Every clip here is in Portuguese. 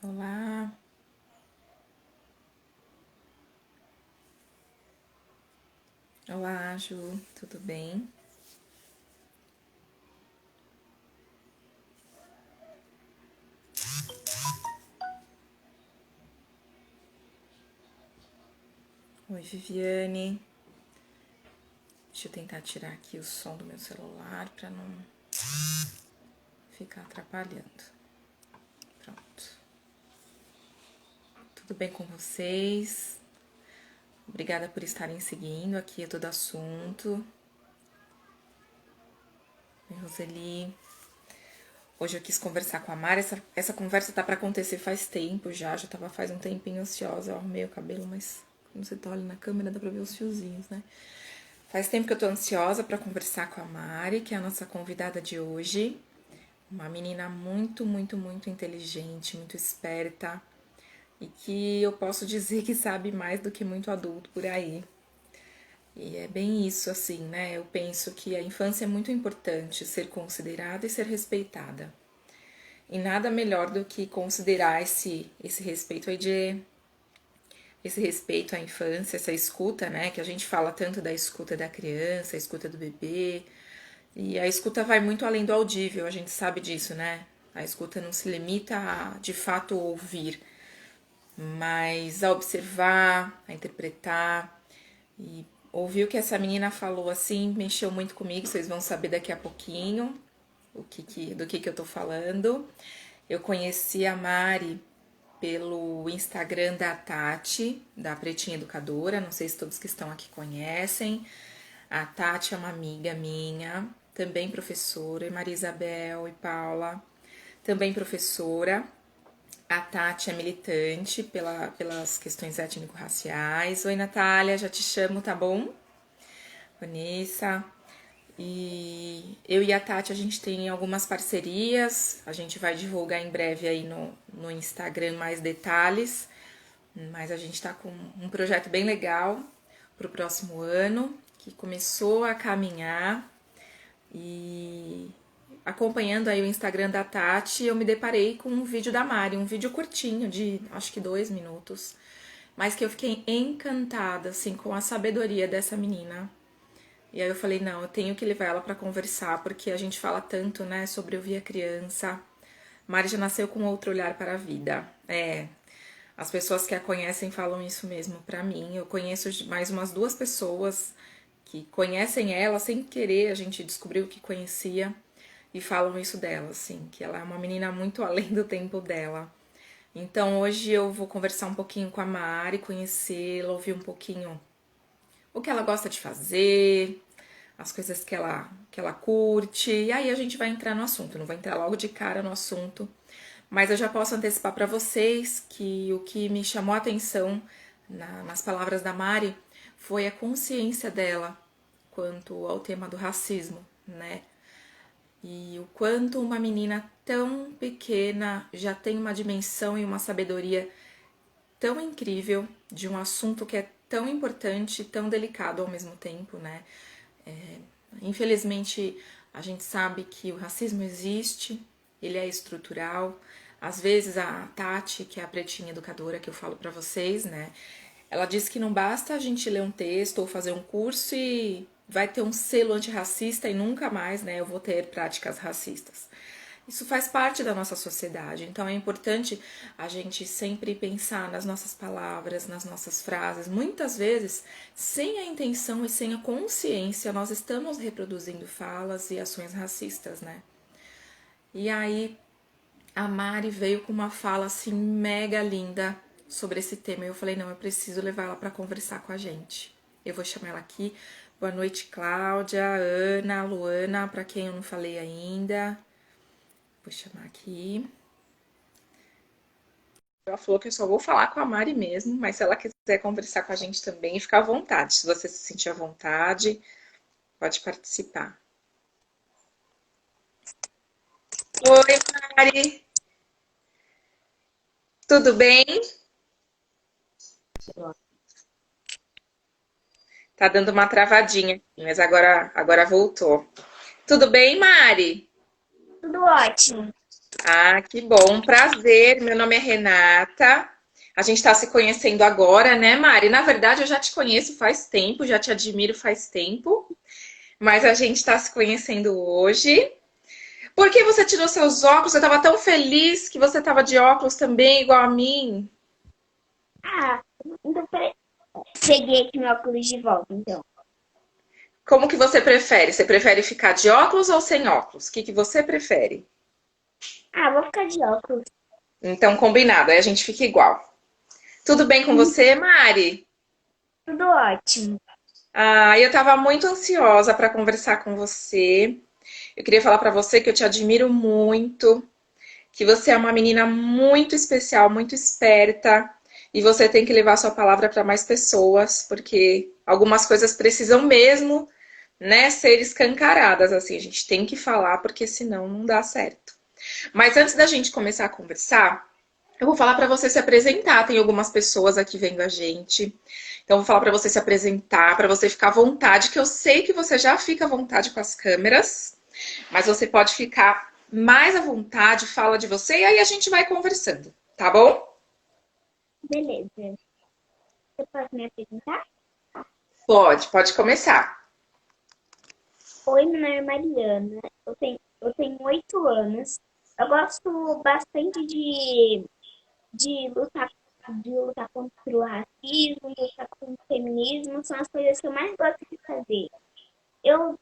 Olá, olá, Ju, tudo bem? Oi, Viviane. Deixa eu tentar tirar aqui o som do meu celular para não ficar atrapalhando. Pronto. Tudo bem com vocês? Obrigada por estarem seguindo aqui a todo assunto. Oi, Roseli. Hoje eu quis conversar com a Mari. Essa conversa tá para acontecer faz tempo já tava faz um tempinho ansiosa. Eu arrumei o cabelo, mas quando você tá olhando na câmera dá pra ver os fiozinhos, né? Faz tempo que eu tô ansiosa para conversar com a Mari, que é a nossa convidada de hoje. Uma menina muito, muito, muito inteligente, muito esperta e que eu posso dizer que sabe mais do que muito adulto por aí. E é bem isso, assim, né? Eu penso que a infância é muito importante ser considerada e ser respeitada. E nada melhor do que considerar esse respeito aí de esse respeito à infância, essa escuta, né? Que a gente fala tanto da escuta da criança, a escuta do bebê. E a escuta vai muito além do audível, a gente sabe disso, né? A escuta não se limita a, de fato, ouvir, mas a observar, a interpretar. E ouvir o que essa menina falou assim mexeu muito comigo, vocês vão saber daqui a pouquinho do que eu tô falando. Eu conheci a Mari pelo Instagram da Tati, da Pretinha Educadora. Não sei se todos que estão aqui conhecem. A Tati é uma amiga minha, também professora, e Maria Isabel e Paula, também professora. A Tati é militante pelas questões étnico-raciais. Oi, Natália, já te chamo, tá bom? Vanessa. E eu e a Tati, a gente tem algumas parcerias. A gente vai divulgar em breve aí no Instagram mais detalhes. Mas a gente tá com um projeto bem legal pro próximo ano, que começou a caminhar. E acompanhando aí o Instagram da Tati, eu me deparei com um vídeo da Mari, um vídeo curtinho, de acho que 2 minutos, mas que eu fiquei encantada, assim, com a sabedoria dessa menina. E aí eu falei, não, eu tenho que levar ela para conversar, porque a gente fala tanto, né, sobre ouvir a criança. Mari já nasceu com outro olhar para a vida. As pessoas que a conhecem falam isso mesmo pra mim. Eu conheço mais umas 2 pessoas que conhecem ela sem querer, a gente descobriu que conhecia e falam isso dela, assim, que ela é uma menina muito além do tempo dela. Então hoje eu vou conversar um pouquinho com a Mari, conhecê-la, ouvir um pouquinho o que ela gosta de fazer, as coisas que ela curte, e aí a gente vai entrar no assunto. Não vou entrar logo de cara no assunto, mas eu já posso antecipar para vocês que o que me chamou a atenção nas palavras da Mari foi a consciência dela quanto ao tema do racismo, né? E o quanto uma menina tão pequena já tem uma dimensão e uma sabedoria tão incrível de um assunto que é tão importante e tão delicado ao mesmo tempo, né? Infelizmente, a gente sabe que o racismo existe, ele é estrutural. Às vezes a Tati, que é a pretinha educadora que eu falo pra vocês, né? Ela diz que não basta a gente ler um texto ou fazer um curso e vai ter um selo antirracista e nunca mais, né, eu vou ter práticas racistas. Isso faz parte da nossa sociedade, então é importante a gente sempre pensar nas nossas palavras, nas nossas frases. Muitas vezes, sem a intenção e sem a consciência, nós estamos reproduzindo falas e ações racistas, né? E aí, a Mari veio com uma fala assim mega linda sobre esse tema. Eu falei, não, eu preciso levar ela para conversar com a gente. Eu vou chamar ela aqui. Boa noite, Cláudia, Ana, Luana, para quem eu não falei ainda. Vou chamar aqui. Ela falou que eu só vou falar com a Mari mesmo, mas se ela quiser conversar com a gente também, fica à vontade. Se você se sentir à vontade, pode participar. Oi, Mari, tudo bem? Tá dando uma travadinha, mas agora voltou. Tudo bem, Mari? Tudo ótimo. Ah, que bom, prazer. Meu nome é Renata. A gente está se conhecendo agora, né, Mari? Na verdade, eu já te conheço faz tempo, já te admiro faz tempo, mas a gente está se conhecendo hoje. Por que você tirou seus óculos? Eu estava tão feliz que você estava de óculos também, igual a mim. Ah, então peraí. Peguei aqui meu óculos de volta, então. Como que você prefere? Você prefere ficar de óculos ou sem óculos? O que que você prefere? Ah, vou ficar de óculos. Então, combinado, aí a gente fica igual. Tudo bem com você, Mari? Tudo ótimo. Ah, eu estava muito ansiosa para conversar com você. Eu queria falar para você que eu te admiro muito, que você é uma menina muito especial, muito esperta, e você tem que levar sua palavra para mais pessoas, porque algumas coisas precisam mesmo, né, ser escancaradas assim. A gente tem que falar, porque senão não dá certo. Mas antes da gente começar a conversar, eu vou falar para você se apresentar. Tem algumas pessoas aqui vendo a gente. Então, eu vou falar para você se apresentar, para você ficar à vontade, que eu sei que você já fica à vontade com as câmeras, mas você pode ficar mais à vontade, fala de você e aí a gente vai conversando, tá bom? Beleza. Você pode me apresentar? Pode começar. Oi, meu nome é Mariana. Eu tenho 8 anos. Eu gosto bastante de lutar, de lutar contra o racismo, de lutar contra o feminismo. São as coisas que eu mais gosto de fazer. Eu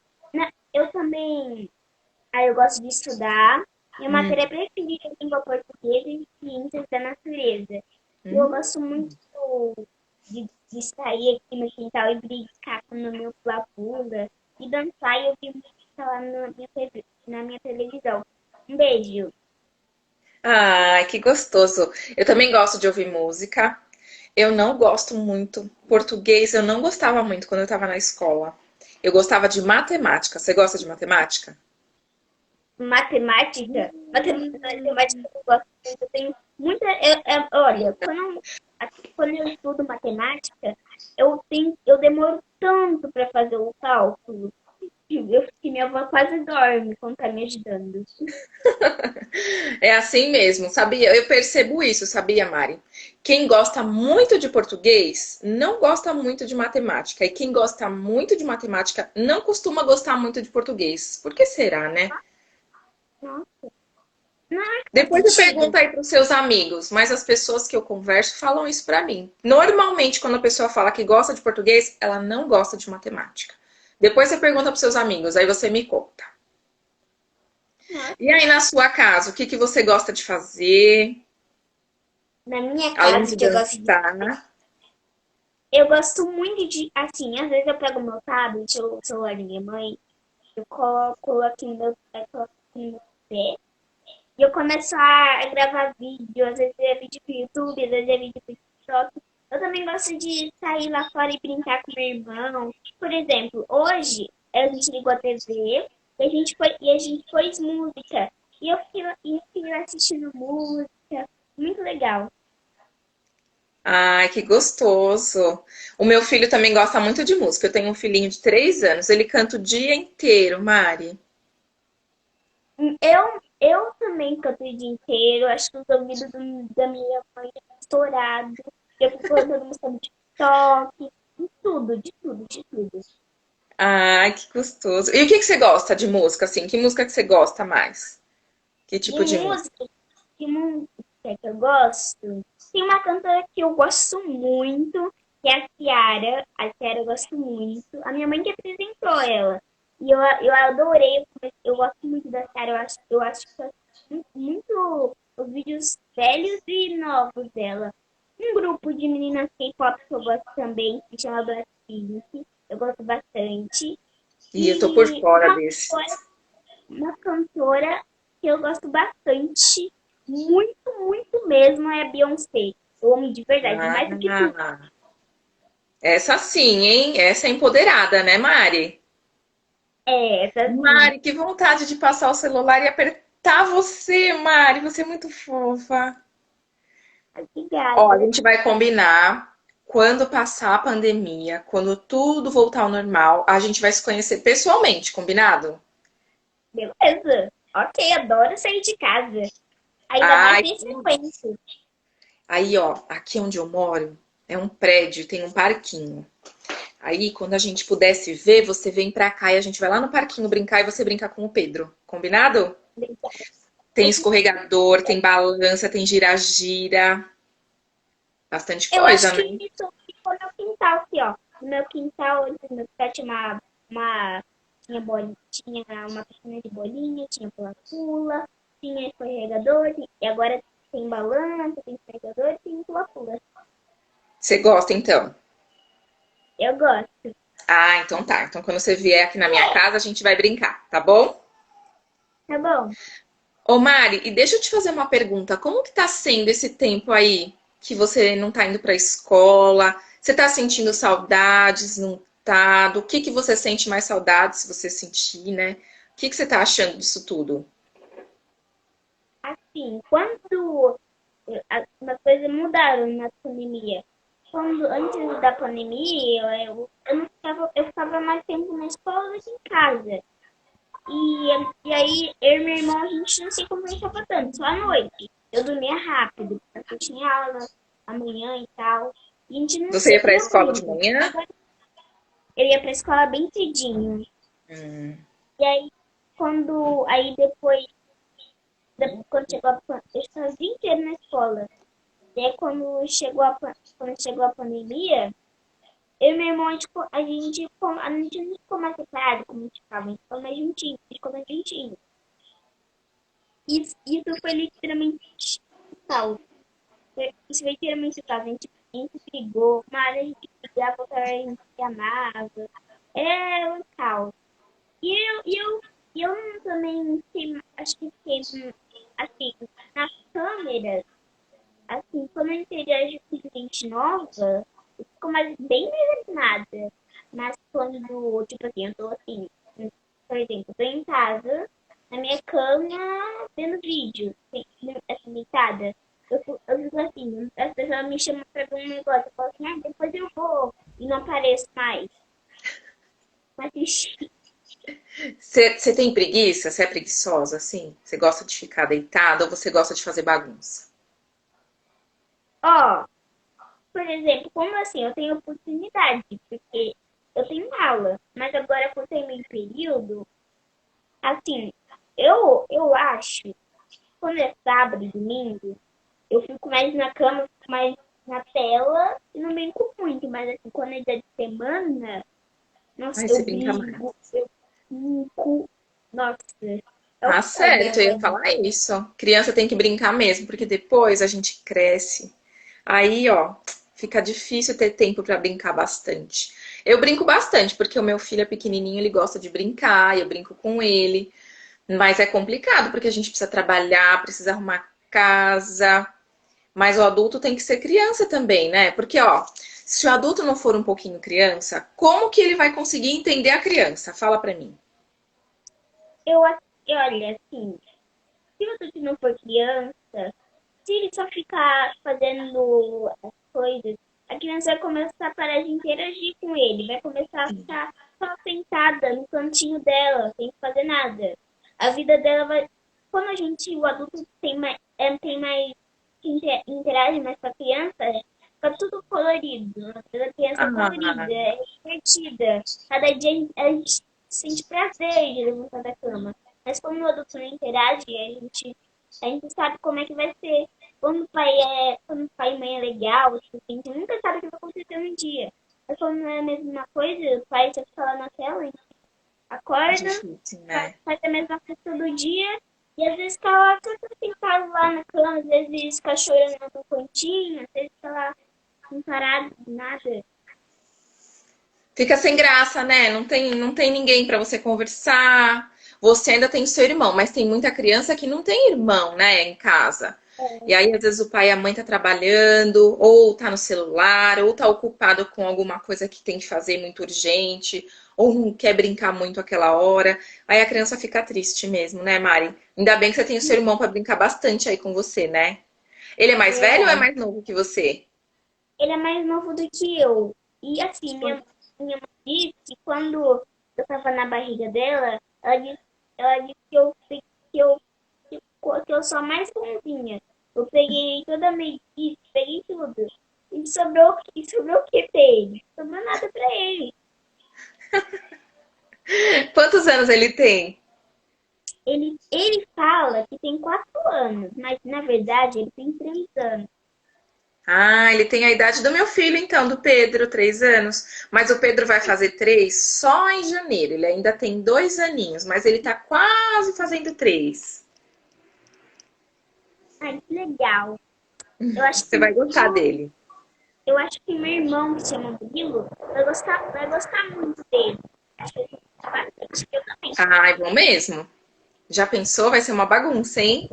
também, eu gosto de estudar. Minha matéria Hum, preferida é língua portuguesa e ciências da natureza. E eu hum. gosto muito de sair aqui no quintal e brincar com o meu pula-pula e dançar e ouvir música lá na minha televisão. Um beijo. Ai, que gostoso. Eu também gosto de ouvir música. Eu não gosto muito. Português eu não gostava muito quando eu estava na escola. Eu gostava de matemática. Você gosta de matemática? Matemática eu gosto muito. Eu tenho muita. Olha, quando eu estudo matemática, eu demoro tanto para fazer o cálculo que minha avó quase dorme quando tá me ajudando. É assim mesmo, sabia? Eu percebo isso, sabia, Mari? Quem gosta muito de português não gosta muito de matemática. E quem gosta muito de matemática não costuma gostar muito de português. Por que será, né? Nossa, não faz Depois você sentido. pergunta aí para os seus amigos, mas as pessoas que eu converso falam isso para mim. Normalmente, quando a pessoa fala que gosta de português, ela não gosta de matemática. Depois você pergunta para os seus amigos, aí você me conta. E Nossa. aí, na sua casa, o que que você gosta de fazer, Na minha além casa, de que dançar? eu gosto muito de, assim, às vezes eu pego meu tablet ou o celular da minha mãe, eu coloco aqui no meu pé e eu começo a gravar vídeo, às vezes é vídeo pro YouTube, às vezes é vídeo pro TikTok. Eu também gosto de sair lá fora e brincar com meu irmão. Por exemplo, hoje a gente ligou a TV e a gente pôs música. E eu fiquei assistindo música. Muito legal. Ai, que gostoso. O meu filho também gosta muito de música. Eu tenho um filhinho de 3 anos. Ele canta o dia inteiro, Mari. Eu também canto o dia inteiro. Acho que os ouvidos da minha mãe estão estourados. Eu fico cantando música no TikTok. De tudo. Ai, que gostoso. E o que que você gosta de música, assim? Que música que você gosta mais? Que De tipo de música? música, de música que eu gosto, tem uma cantora que eu gosto muito, que é a Ciara. A Ciara eu gosto muito. A minha mãe que apresentou ela. E eu adorei, eu gosto muito da Ciara. Eu acho que eu assisto muito os vídeos velhos e novos dela. Um grupo de meninas K-pop que eu gosto também, que chama Blackpink. Eu gosto bastante. Ih, eu tô por E fora desse. uma cantora que eu gosto bastante, muito, muito mesmo, é a Beyoncé. Eu amo de verdade, mais do que tudo. Ah, essa sim, hein? Essa é empoderada, né, Mari? É, essa sim. Mari, que vontade de passar o celular e apertar você, Mari. Você é muito fofa. Ó, a Obrigada. gente vai combinar quando passar a pandemia, quando tudo voltar ao normal, a gente vai se conhecer pessoalmente, combinado? Beleza. Ok, adoro sair de casa. Ainda mais Ai, nesse sequência. aí, ó, aqui onde eu moro é um prédio, tem um parquinho. Aí, quando a gente pudesse ver, você vem pra cá e a gente vai lá no parquinho brincar e você brinca com o Pedro. Combinado? Tem escorregador, tem balança, tem gira-gira. Bastante Eu coisa, acho que né? isso ficou no meu quintal aqui, ó. No meu quintal, no meu pé tinha uma, tinha, tinha uma piscina de bolinha, tinha pula-pula, tinha escorregador, e agora tem balança, tem escorregador e tem pula-pula. Você gosta, então? Eu gosto. Ah, então tá. Então, quando você vier aqui na minha casa, a gente vai brincar, tá bom? Tá bom. Ô, Mari, e deixa eu te fazer uma pergunta. Como que tá sendo esse tempo aí que você não tá indo pra escola? Você tá sentindo saudades? Não tá? Do que você sente mais saudade, se você sentir, né? O que você tá achando disso tudo? Assim, quando as coisas mudaram na pandemia. Quando, antes da pandemia, eu não ficava, eu ficava mais tempo na escola do que em casa. E aí, eu e meu irmão, a gente não se conversava tanto, só à noite. Eu dormia rápido, porque eu tinha aula amanhã e tal. E a gente não Você se ia pra via escola de muito. manhã? Agora, eu ia pra escola bem cedinho. Hum. E aí, aí quando chegou eu estava o dia inteiro na escola. E aí, quando chegou a pandemia, eu e meu irmão, a gente não ficou mais separado como a gente ficava, a gente ficou mais juntinho, a gente ficou mais juntinho. Isso foi literalmente tal. Isso foi literalmente tal. A gente brigou, mas a gente brigava, outra hora a gente se amava. Era um caos. E eu também acho que fiquei, assim, nas câmeras, assim, quando eu interajo com gente nova, eu fico bem mais animada. Mas quando, tipo assim, eu tô assim, por exemplo, eu tô em casa, na minha cama, vendo vídeo, assim, deitada. Eu fico assim, as pessoas me chamam pra ver um negócio, eu falo assim, ah, depois eu vou, e não apareço mais. Mas, Você tem preguiça? Você é preguiçosa, assim? Você gosta de ficar deitada ou você gosta de fazer bagunça? ó, por exemplo, como assim, eu tenho oportunidade, porque eu tenho aula, mas agora por ter meio período, assim, eu acho, quando é sábado e domingo, eu fico mais na cama, eu fico mais na tela e não brinco muito, mas assim, quando é dia de semana, nossa, Ai, eu você brinca brigo, mais. eu brinco, nossa, é o Tá céu certo, eu ia dela. falar isso. Criança tem que brincar mesmo, porque depois a gente cresce. Aí, ó, fica difícil ter tempo pra brincar bastante. Eu brinco bastante, porque o meu filho é pequenininho, ele gosta de brincar, eu brinco com ele. Mas é complicado, porque a gente precisa trabalhar, precisa arrumar casa. Mas o adulto tem que ser criança também, né? Porque, ó, se o adulto não for um pouquinho criança, como que ele vai conseguir entender a criança? Fala pra mim. Olha, assim, se o adulto não for criança, se ele só ficar fazendo as coisas, a criança vai começar a parar de interagir com ele, vai começar a ficar só sentada no cantinho dela, sem fazer nada. A vida dela vai. Quando o adulto tem mais interage mais com a criança, fica tudo colorido. A vida da criança é Ah, colorida, é divertida. Cada dia a gente sente prazer de levantar da cama. Mas quando o adulto não interage, a gente sabe como é que vai ser. Quando o pai e mãe é legal, tipo assim, a gente nunca sabe o que vai acontecer um dia. Mas quando não é a mesma coisa, o pai só fica lá na tela, a gente acorda, difícil, faz, né? faz a mesma coisa todo dia, e às vezes fica lá todo sentado lá na cama, às vezes fica chorando no cantinho, às vezes fica lá sem parado, nada. Fica sem graça, né? Não tem ninguém pra você conversar. Você ainda tem seu irmão, mas tem muita criança que não tem irmão, né, em casa. E aí, às vezes, o pai e a mãe tá trabalhando, ou tá no celular, ou tá ocupado com alguma coisa que tem que fazer muito urgente, ou não quer brincar muito aquela hora. Aí a criança fica triste mesmo, né, Mari? Ainda bem que você tem o seu irmão pra brincar bastante aí com você, né? Ele é É mais velho ou é verdade. mais novo que você? Ele é mais novo do que eu. E assim, minha mãe disse que quando eu tava na barriga dela, ela disse que eu que eu sou a mais bonzinha. Eu peguei toda a medida, peguei tudo. E sobrou o que pra ele? Sobrou nada pra ele. Quantos anos ele tem? Ele fala que tem 4 anos, mas na verdade ele tem 3 anos. Ah, ele tem a idade do meu filho, então, do Pedro, 3 anos. Mas o Pedro vai fazer 3 só em janeiro. Ele ainda tem 2 aninhos, mas ele tá quase fazendo 3. Ai, que legal. Eu acho Você que, vai gostar dele. eu acho que meu irmão, que se chama Murilo, vai gostar muito dele. Acho que ele vai gostar bastante, eu também. Ai, bom mesmo. Já pensou? Vai ser uma bagunça, hein?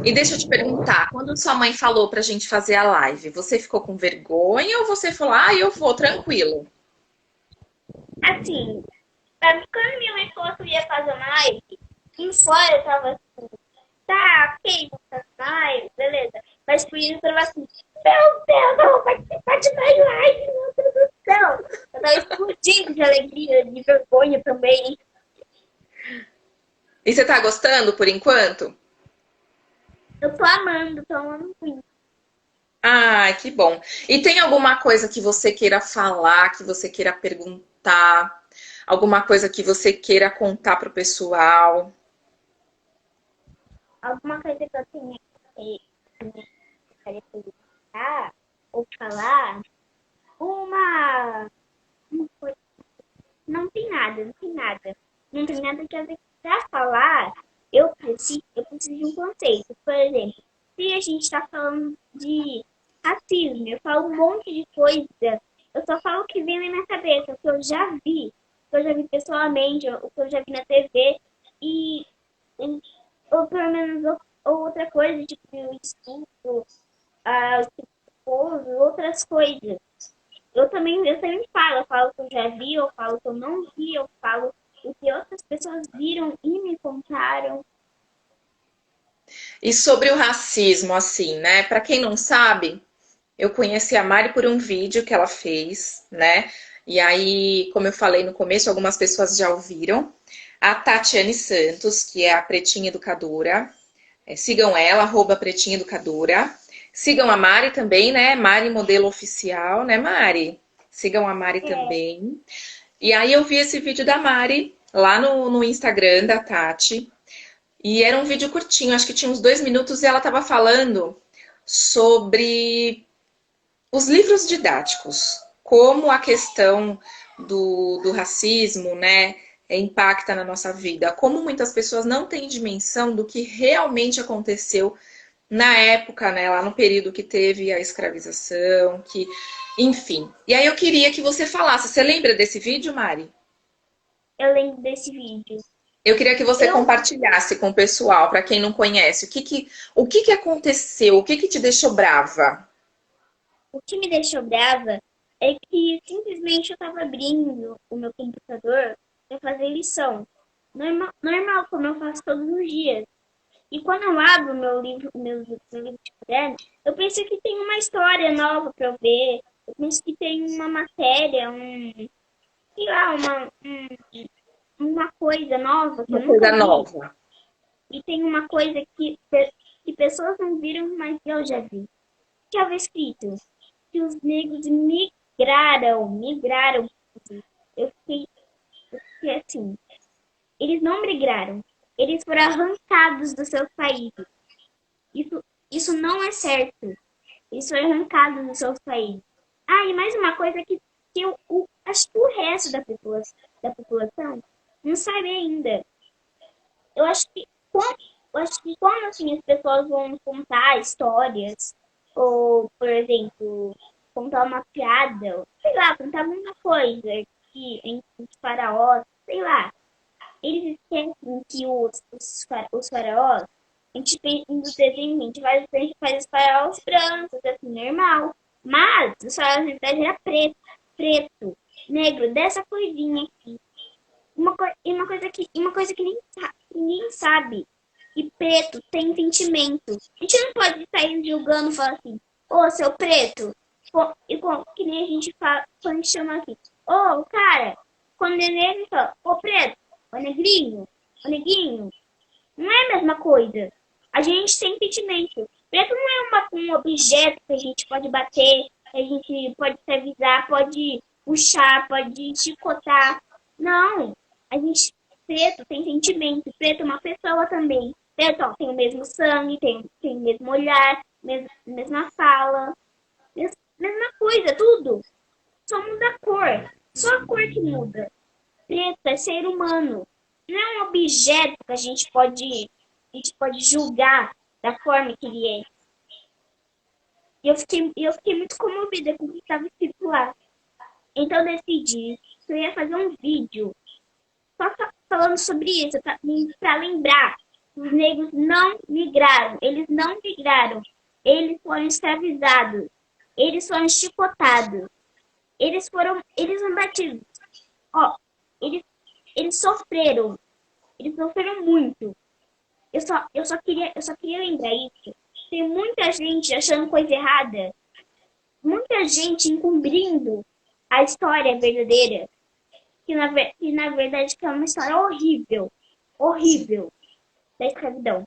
E deixa eu te perguntar, quando sua mãe falou pra gente fazer a live, você ficou com vergonha ou você falou, ah, eu vou, tranquilo? Assim, pra mim, quando minha mãe falou que eu ia fazer uma live, em fora eu tava assim, tá, ok, vou fazer live, beleza. Mas por isso eu tava assim, meu Deus, eu vou participar de mais live, meu Deus do céu. Eu tava explodindo de alegria, de vergonha também. E você tá gostando por enquanto? Eu tô amando muito. Ai, que bom. E tem alguma coisa que você queira falar, que você queira perguntar? Alguma coisa que você queira contar pro pessoal? Alguma coisa que eu tenha que perguntar ou falar, uma, uma coisa. Não tem nada, não tem nada. Não tem nada que eu pra falar, eu preciso de um conceito. Por exemplo, se a gente está falando de racismo, eu falo um monte de coisa, eu só falo o que vem na minha cabeça, o que eu já vi, o que eu já vi pessoalmente, o que eu já vi na TV, e, ou pelo menos ou outra coisa, tipo o estudo, o outras coisas. Eu também falo o que eu já vi, eu falo o que eu não vi, eu falo o que outras pessoas viram e me contaram. E sobre o racismo, assim, né? Para quem não sabe, eu conheci a Mari por um vídeo que ela fez, né? E aí, como eu falei no começo, algumas pessoas já ouviram. A Tatiane Santos, que é a Pretinha Educadora. Sigam ela, Pretinha Educadora. Sigam a Mari também, né? Mari Modelo Oficial, né, Mari? Sigam a Mari É, também. E aí eu vi esse vídeo da Mari lá no Instagram da Tati. E era um vídeo curtinho, acho que tinha uns 2 minutos, e ela estava falando sobre os livros didáticos, como a questão do racismo, né, impacta na nossa vida, como muitas pessoas não têm dimensão do que realmente aconteceu na época, né, lá no período que teve a escravização, que, enfim. E aí eu queria que você falasse, você lembra desse vídeo, Mari? eu lembro desse vídeo. Eu queria que você Eu, compartilhasse com o pessoal, para quem não conhece, o que aconteceu, o que te deixou brava? o que me deixou brava é que simplesmente eu estava abrindo o meu computador para fazer lição. Normal, normal, como eu faço todos os dias. E quando eu abro meu livro de caderno, eu penso que tem uma história nova para eu ver. Eu penso que tem uma matéria, sei lá, uma coisa nova que eu Uma nunca coisa vi. nova. E tem uma coisa que pessoas não viram, mas eu já vi. Que estava escrito que os negros migraram. Eu fiquei assim. Eles não migraram. Eles foram arrancados dos seus países. Isso não é certo. Eles foram arrancados dos seus países. Ah, e mais uma coisa que acho que o resto da população não sabe ainda. Eu acho que quando assim, as pessoas vão contar histórias, ou, por exemplo, contar uma piada, ou, sei lá, contar alguma coisa que entre os faraós, sei lá, eles esquecem que os faraós, a gente pensa nos desenhos, a gente faz os faraós brancos, assim, normal. Mas os faraós, na verdade, era preto, negro, dessa corzinha aqui. E uma coisa que ninguém sabe. E preto tem sentimento. A gente não pode sair julgando e falar assim, ô, seu preto. Que nem a gente fala quando a gente chama assim, ô, cara, quando é negro, fala, ô, preto, ô, negrinho, ô, neguinho. Não é a mesma coisa. A gente tem sentimento. Preto não é um objeto que a gente pode bater, que a gente pode escravizar, pode puxar, pode chicotar. Não. A gente, preto tem sentimento. Preto é uma pessoa também. Preto, ó, tem o mesmo sangue, tem o mesmo olhar, mesma fala, mesma coisa, tudo. Só muda a cor. Só a cor que muda. Preto é ser humano. Não é um objeto que a gente pode julgar da forma que ele é. E eu fiquei muito comovida com o que estava escrito lá. Então eu decidi que eu ia fazer um vídeo só falando sobre isso, para lembrar que os negros não migraram. Eles não migraram. Eles foram escravizados. Eles foram chicotados. Eles foram batidos. Ó, eles, eles sofreram. Eles sofreram muito. Eu só queria lembrar isso. Tem muita gente achando coisa errada. Muita gente encobrindo a história verdadeira. Que na verdade que é uma história horrível. Horrível da escravidão.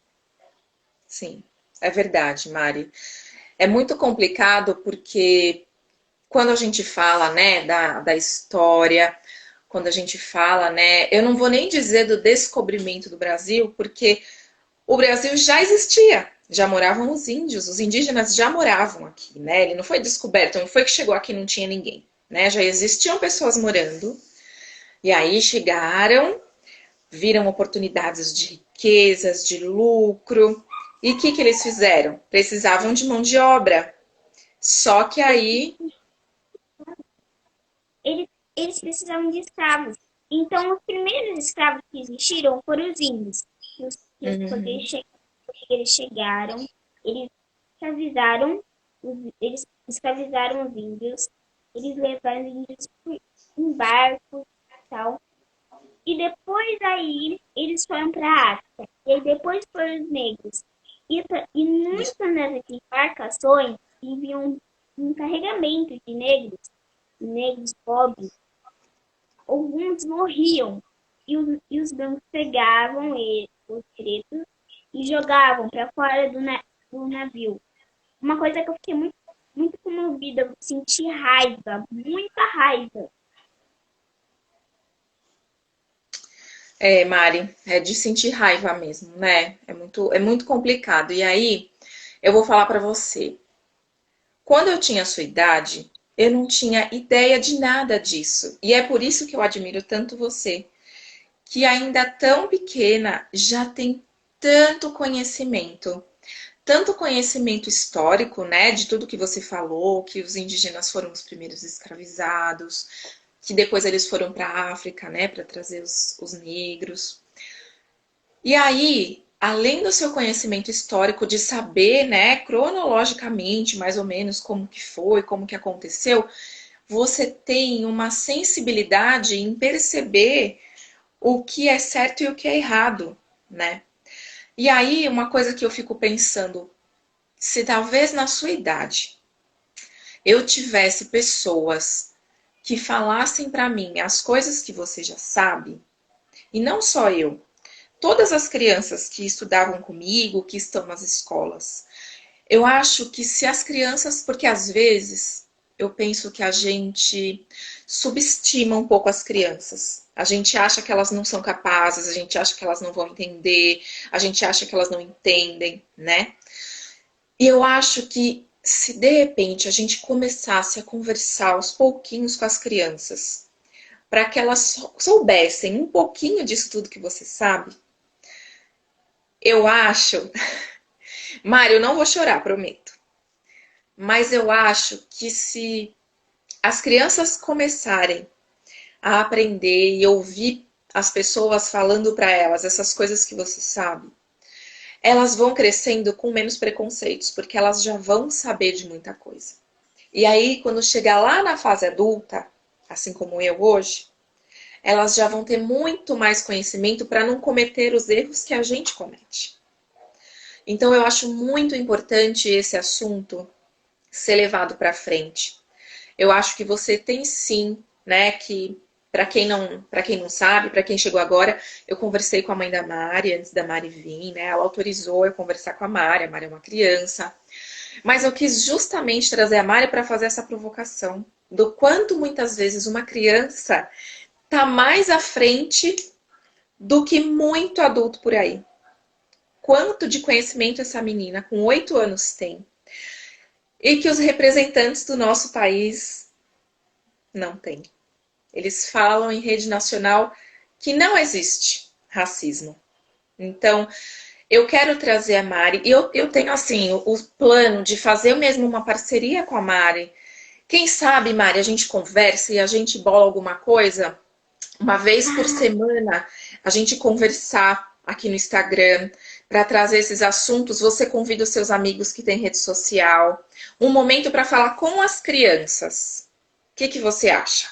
Sim, é verdade, Mari. É muito complicado porque quando a gente fala, né, da história, quando a gente fala, né, eu não vou nem dizer do descobrimento do Brasil, porque o Brasil já existia, já moravam os indígenas já moravam aqui, né? Ele não foi descoberto, não foi que chegou aqui e não tinha ninguém, né? Já existiam pessoas morando, e aí chegaram, viram oportunidades de riquezas, de lucro, e o que que eles fizeram? Precisavam de mão de obra. Só que aí. Eles precisavam de escravos. Então, os primeiros escravos que existiram foram os índios. Que os Uhum. poderes chegaram, eles escravizaram, eles escravizaram os índios, eles levaram os índios em barcos e tal. E depois aí eles foram para a África. E aí depois foram os negros. E muitas das embarcações enviam um carregamento de negros pobres. Alguns morriam. E os brancos pegavam eles, os pretos, e jogavam para fora do navio. Uma coisa que eu fiquei muito, muito comovida, eu senti raiva, muita raiva. É, Mari, é de sentir raiva mesmo, né? É muito complicado. E aí, eu vou falar pra você. Quando eu tinha a sua idade, eu não tinha ideia de nada disso. E é por isso que eu admiro tanto você, que ainda tão pequena já tem tanto conhecimento histórico, né, de tudo que você falou, que os indígenas foram os primeiros escravizados, que depois eles foram para a África, né, para trazer os negros. E aí, além do seu conhecimento histórico de saber, né, cronologicamente, mais ou menos como que foi, como que aconteceu, você tem uma sensibilidade em perceber o que é certo e o que é errado, né? E aí, uma coisa que eu fico pensando, se talvez na sua idade eu tivesse pessoas que falassem para mim as coisas que você já sabe, e não só eu, todas as crianças que estudavam comigo, que estão nas escolas, eu acho que se as crianças, porque às vezes eu penso que a gente subestima um pouco as crianças. A gente acha que elas não são capazes, a gente acha que elas não vão entender, a gente acha que elas não entendem, né? E eu acho que se de repente a gente começasse a conversar aos pouquinhos com as crianças, para que elas soubessem um pouquinho disso tudo que você sabe, eu acho. Mário, eu não vou chorar, prometo. Mas eu acho que se as crianças começarem a aprender e ouvir as pessoas falando para elas essas coisas que você sabe, elas vão crescendo com menos preconceitos, porque elas já vão saber de muita coisa. E aí, quando chegar lá na fase adulta, assim como eu hoje, elas já vão ter muito mais conhecimento para não cometer os erros que a gente comete. Então, eu acho muito importante esse assunto ser levado para frente. Eu acho que você tem sim, né, que para quem não sabe, para quem chegou agora, eu conversei com a mãe da Mari antes da Mari vir, né? Ela autorizou eu conversar com a Mari é uma criança. Mas eu quis justamente trazer a Mari para fazer essa provocação do quanto muitas vezes uma criança tá mais à frente do que muito adulto por aí. Quanto de conhecimento essa menina com 8 anos tem e que os representantes do nosso país não têm. Eles falam em rede nacional que não existe racismo. Então, eu quero trazer a Mari, e eu tenho assim o plano de fazer mesmo uma parceria com a Mari. Quem sabe, Mari, a gente conversa e a gente bola alguma coisa, uma vez por semana, a gente conversar aqui no Instagram para trazer esses assuntos. Você convida os seus amigos que têm rede social, um momento para falar com as crianças. O que você acha?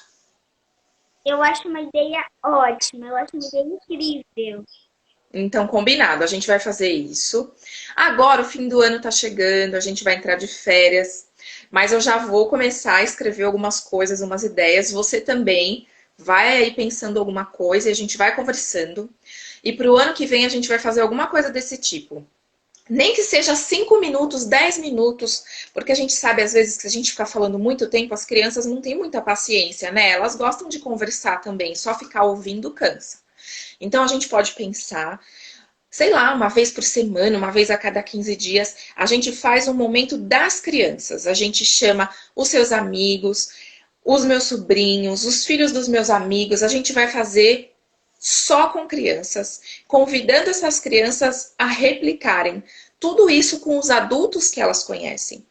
Eu acho uma ideia ótima, eu acho uma ideia incrível. Então, combinado, a gente vai fazer isso. Agora, o fim do ano tá chegando, a gente vai entrar de férias, mas eu já vou começar a escrever algumas coisas, umas ideias. Você também vai aí pensando alguma coisa e a gente vai conversando. E para o ano que vem a gente vai fazer alguma coisa desse tipo. Nem que seja 5 minutos, 10 minutos, porque a gente sabe às vezes que se a gente ficar falando muito tempo, as crianças não têm muita paciência, né? Elas gostam de conversar também, só ficar ouvindo cansa. Então a gente pode pensar, sei lá, uma vez por semana, uma vez a cada 15 dias, a gente faz um momento das crianças. A gente chama os seus amigos, os meus sobrinhos, os filhos dos meus amigos. A gente vai fazer só com crianças, convidando essas crianças a replicarem tudo isso com os adultos que elas conhecem.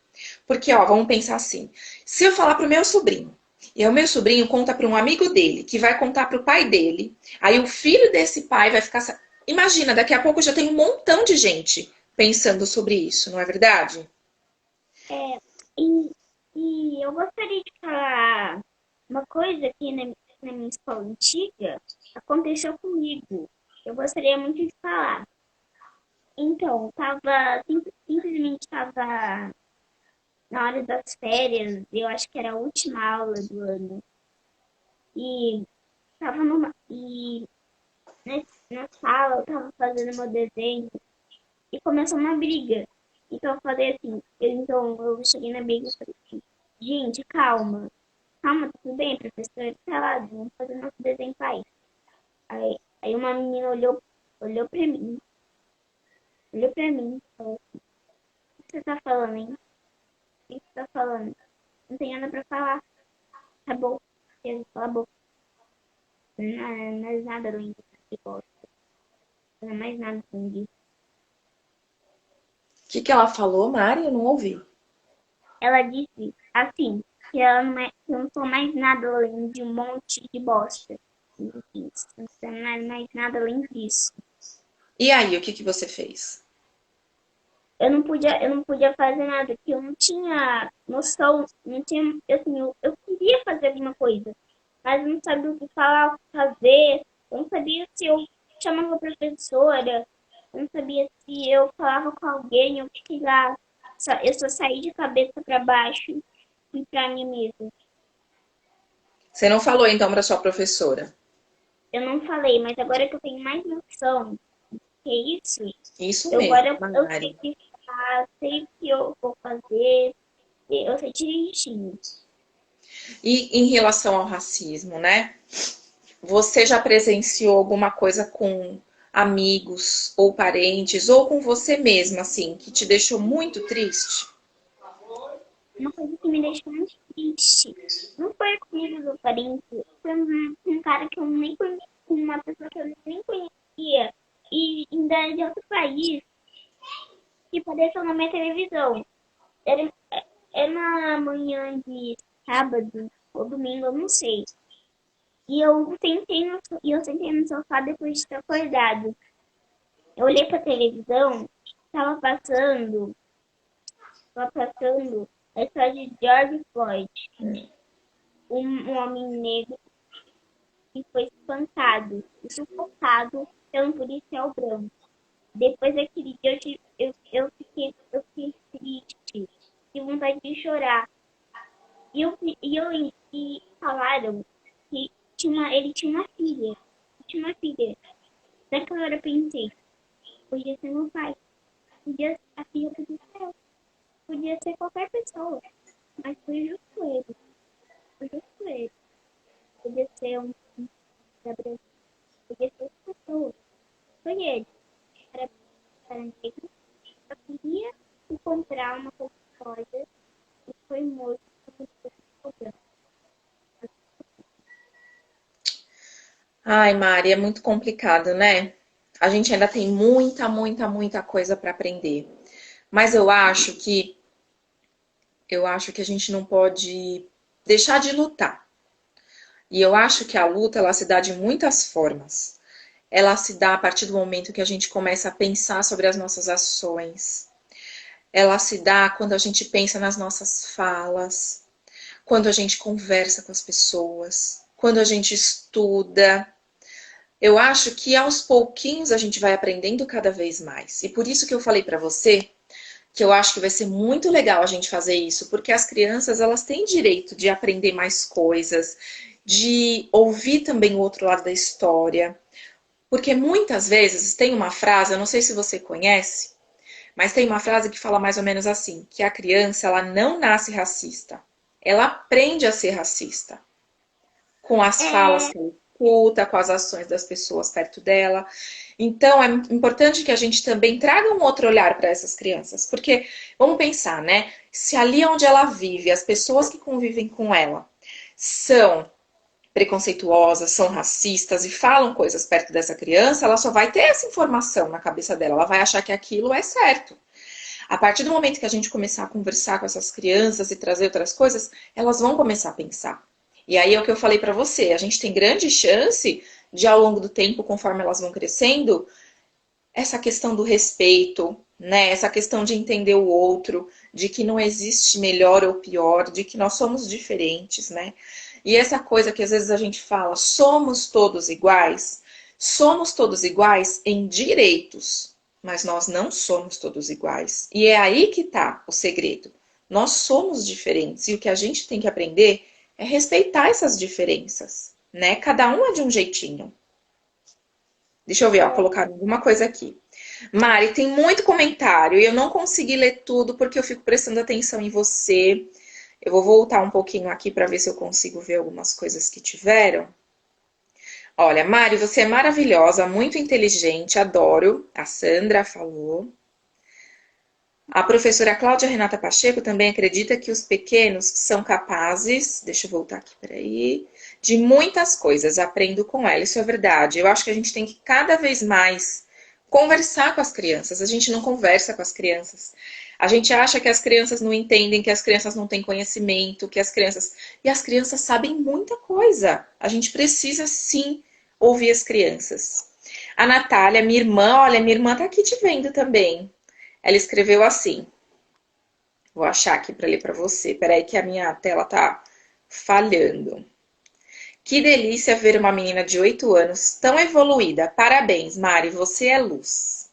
Porque, ó, vamos pensar assim: se eu falar para o meu sobrinho, e o meu sobrinho conta para um amigo dele, que vai contar para o pai dele, aí o filho desse pai vai ficar. Imagina, daqui a pouco já tem um montão de gente pensando sobre isso, não é verdade? É, e, e eu gostaria de falar uma coisa que na minha escola antiga aconteceu comigo. Eu gostaria muito de falar. Então, simplesmente tava na hora das férias, eu acho que era a última aula do ano. E na sala eu tava fazendo meu desenho e começou uma briga. Então eu falei assim, eu cheguei na briga e falei assim, gente, calma. Calma, tudo bem, professor? Tá lá, vamos fazer nosso desenho, pai. Aí uma menina olhou pra mim, e falou, o que você tá falando, hein? O que você tá falando? Não tem nada pra falar. Tá bom. Cala a boca. Não é nada além disso que gosta. Não é mais nada além disso. O que ela falou, Mari? Eu não ouvi. Ela disse assim, que ela que eu não sou mais nada além de um monte de bosta. Enfim, não é mais nada além disso. E aí, o que você fez? Eu não podia fazer nada, porque eu não tinha noção, não tinha, assim, eu queria fazer alguma coisa, mas eu não sabia o que falar, o que fazer, eu não sabia se eu chamava a professora, eu não sabia se eu falava com alguém, eu sei lá, eu só saí de cabeça para baixo e para mim mesma. Você não falou então para sua professora? Eu não falei, mas agora que eu tenho mais noção que é isso, Isso eu mesmo, agora eu sei Mari. o que falar, sei o que eu vou fazer, eu sei direitinho. E em relação ao racismo, né? Você já presenciou alguma coisa com amigos ou parentes ou com você mesma, assim, que te deixou muito triste? Uma coisa que me deixou muito triste. Não foi comigo do parente, foi um cara que eu nem conhecia, uma pessoa que eu nem conhecia, e ainda é de outro país, que apareceu na minha televisão. Era, era na manhã de sábado ou domingo, eu não sei. E eu sentei no sofá depois de ter acordado. Eu olhei pra televisão, tava passando a história de George Floyd, um homem negro que foi espancado e sufocado por um policial branco. Depois daquele dia eu fiquei triste, tive vontade de chorar. E falaram que ele tinha uma filha. Tinha uma filha. Naquela hora eu pensei, podia ser meu pai. A filha podia ser eu. Podia ser qualquer pessoa. Mas foi justo ele. Foi justo ele. Podia ser um Gabriel. Podia ser outra pessoa. Foi ele. Era, era negro. Só queria encontrar uma coisa e foi morto por um Ai, Mari, é muito complicado, né? A gente ainda tem muita coisa para aprender. Mas eu acho que a gente não pode deixar de lutar. E eu acho que a luta ela se dá de muitas formas. Ela se dá a partir do momento que a gente começa a pensar sobre as nossas ações. Ela se dá quando a gente pensa nas nossas falas, quando a gente conversa com as pessoas, quando a gente estuda. Eu acho que aos pouquinhos a gente vai aprendendo cada vez mais. E por isso que eu falei para você que eu acho que vai ser muito legal a gente fazer isso, porque as crianças elas têm direito de aprender mais coisas, de ouvir também o outro lado da história, porque muitas vezes tem uma frase, eu não sei se você conhece, mas tem uma frase que fala mais ou menos assim, que a criança ela não nasce racista, ela aprende a ser racista com as falas É, que ela escuta, com as ações das pessoas perto dela. Então, é importante que a gente também traga um outro olhar para essas crianças, porque vamos pensar, né? Se ali onde ela vive, as pessoas que convivem com ela são preconceituosas, são racistas e falam coisas perto dessa criança, ela só vai ter essa informação na cabeça dela, ela vai achar que aquilo é certo. A partir do momento que a gente começar a conversar com essas crianças e trazer outras coisas, elas vão começar a pensar. E aí é o que eu falei para você, a gente tem grande chance de ao longo do tempo, conforme elas vão crescendo, essa questão do respeito, né? Essa questão de entender o outro, de que não existe melhor ou pior, de que nós somos diferentes, né? E essa coisa que às vezes a gente fala, somos todos iguais em direitos, mas nós não somos todos iguais. E é aí que está o segredo. Nós somos diferentes e o que a gente tem que aprender é respeitar essas diferenças, né? Cada um é de um jeitinho. Deixa eu ver, ó, é, colocar alguma coisa aqui. Mari, tem muito comentário e eu não consegui ler tudo porque eu fico prestando atenção em você. Eu vou voltar um pouquinho aqui para ver se eu consigo ver algumas coisas que tiveram. Olha, Mari, você é maravilhosa, muito inteligente, adoro. A Sandra falou. A professora Cláudia Renata Pacheco também acredita que os pequenos são capazes, deixa eu voltar aqui, peraí, de muitas coisas. Aprendo com ela, isso é verdade. Eu acho que a gente tem que cada vez mais conversar com as crianças. A gente não conversa com as crianças. A gente acha que as crianças não entendem, que as crianças não têm conhecimento, que as crianças. E as crianças sabem muita coisa. A gente precisa sim ouvir as crianças. A Natália, minha irmã, olha, minha irmã tá aqui te vendo também. Ela escreveu assim. Vou achar aqui para ler para você. Peraí que a minha tela tá falhando. Que delícia ver uma menina de 8 anos tão evoluída. Parabéns, Mari, você é luz.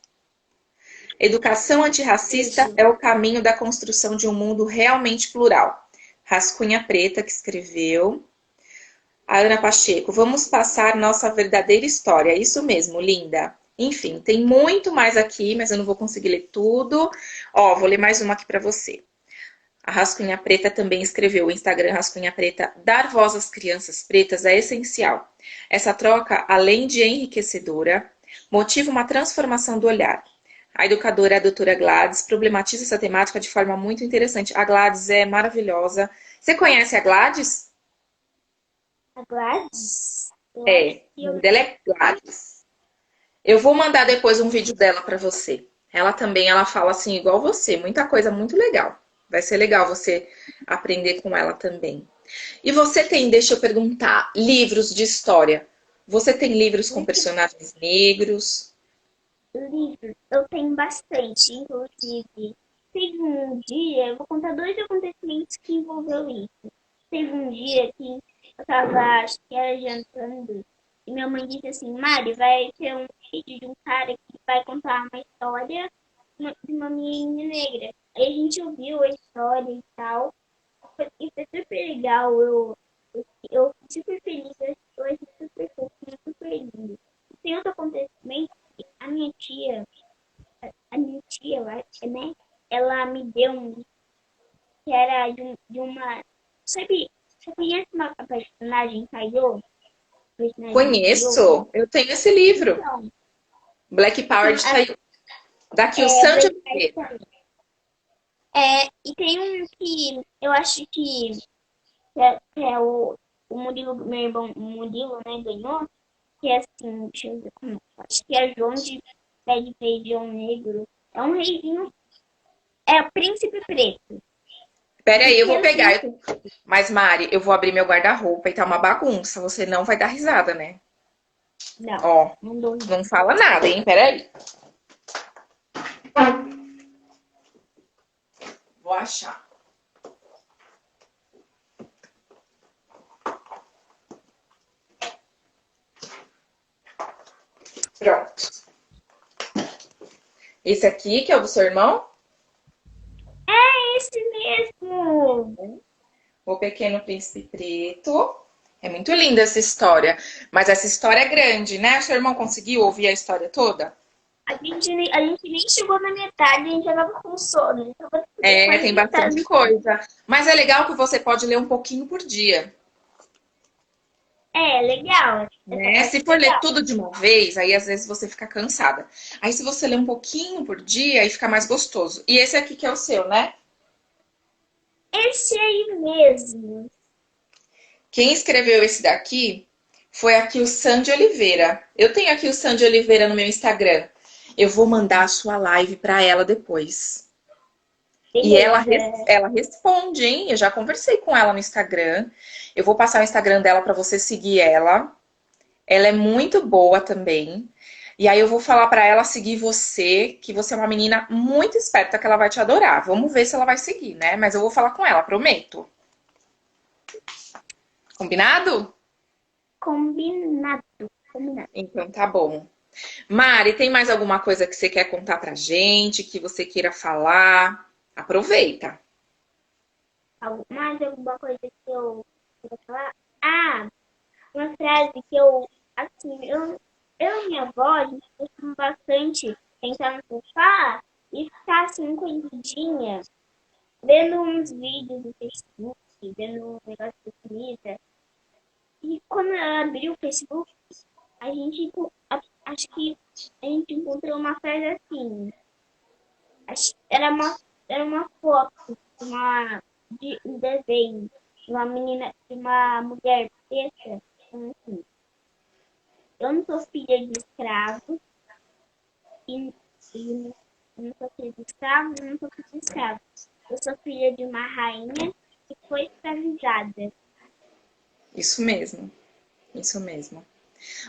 Educação antirracista isso. é o caminho da construção de um mundo realmente plural. Rascunha Preta, que escreveu. A Ana Pacheco, vamos passar nossa verdadeira história. Isso mesmo, linda. Enfim, tem muito mais aqui, mas eu não vou conseguir ler tudo. Ó, vou ler mais uma aqui para você. A Rascunha Preta também escreveu, o Instagram Rascunha Preta, dar voz às crianças pretas é essencial. Essa troca, além de enriquecedora, motiva uma transformação do olhar. A educadora, a doutora Gladys, problematiza essa temática de forma muito interessante. A Gladys é maravilhosa. Você conhece a Gladys? A Gladys? Eu acho É, que o eu nome dela é Gladys. Eu vou mandar depois um vídeo dela para você. Ela também, ela fala assim igual você, muita coisa muito legal. Vai ser legal você aprender com ela também. E você tem, deixa eu perguntar, livros de história? Você tem livros com personagens negros? livros. Eu tenho bastante, inclusive. Teve um dia, eu vou contar dois acontecimentos que envolveu isso. Teve um dia que eu tava, acho que era jantando, e minha mãe disse assim, Mari, vai ter um vídeo de um cara que vai contar uma história de uma menina negra. Aí a gente ouviu a história e tal, e foi super legal, eu fiquei super feliz eu achei super fofo, super lindo. Tem outro acontecimento que a minha tia, eu acho, né? Ela me deu um que era de uma. Sabe, você conhece a personagem Kaiô? Personagem Kaiô? Conheço, eu tenho esse livro. Então, Black Power sim, de Taiwan. Daqui o Black Sandy Oliveira. Kaiô. E tem um que eu acho que é o Murilo, meu irmão, o Murilo, né, ganhou, que é assim, deixa eu ver como, acho que é João de Pé de Feijão Negro. É um reizinho, é o Príncipe Preto. Pera aí, eu vou Pequeno pegar. Príncipe. Mas, Mari, eu vou abrir meu guarda-roupa e tá uma bagunça. Você não vai dar risada, né? Não, Ó, não dou não fala nada, hein? Pera aí. Vou achar. Pronto. Esse aqui, que é o do seu irmão, É esse mesmo! O Pequeno Príncipe Preto. É muito linda essa história. Mas essa história é grande, né? Seu irmão conseguiu ouvir a história toda? A gente nem chegou na metade, a gente já tava com sono. A gente tava É, quase tem deitado. bastante coisa. Mas é legal que você pode ler um pouquinho por dia. É, legal. Essa Né? parte Se é for ler legal. tudo de uma vez, aí às vezes você fica cansada. Aí se você ler um pouquinho por dia, aí fica mais gostoso. E esse aqui que é o seu, né? Esse aí mesmo. Quem escreveu esse daqui foi aqui o Sandy Oliveira. Eu tenho aqui o Sandy Oliveira no meu Instagram. Eu vou mandar a sua live para ela depois. E Beleza. ela responde, hein? Eu já conversei com ela no Instagram. Eu vou passar o Instagram dela para você seguir ela. Ela é muito boa também. E aí eu vou falar para ela seguir você, que você é uma menina muito esperta, que ela vai te adorar. Vamos ver se ela vai seguir, né? Mas eu vou falar com ela, prometo. Combinado? Combinado. Combinado. Então tá bom. Mari, tem mais alguma coisa que você quer contar pra gente, que você queira falar? Aproveita. Mais alguma coisa que eu queria falar? Ah, uma frase que eu, assim, eu e minha avó, a gente costuma bastante sentar no sofá e ficar assim, encolhidinha, vendo uns vídeos no Facebook, vendo um negócio de comida. E quando eu abri o Facebook, a gente, acho que a gente encontrou uma frase assim, era uma foto de um desenho de uma menina, de uma mulher preta, então, assim, eu não sou filha de escravo e não sou filha de escravo e não sou filha de escravo. Eu sou filha de uma rainha que foi escravizada. Isso mesmo. Isso mesmo.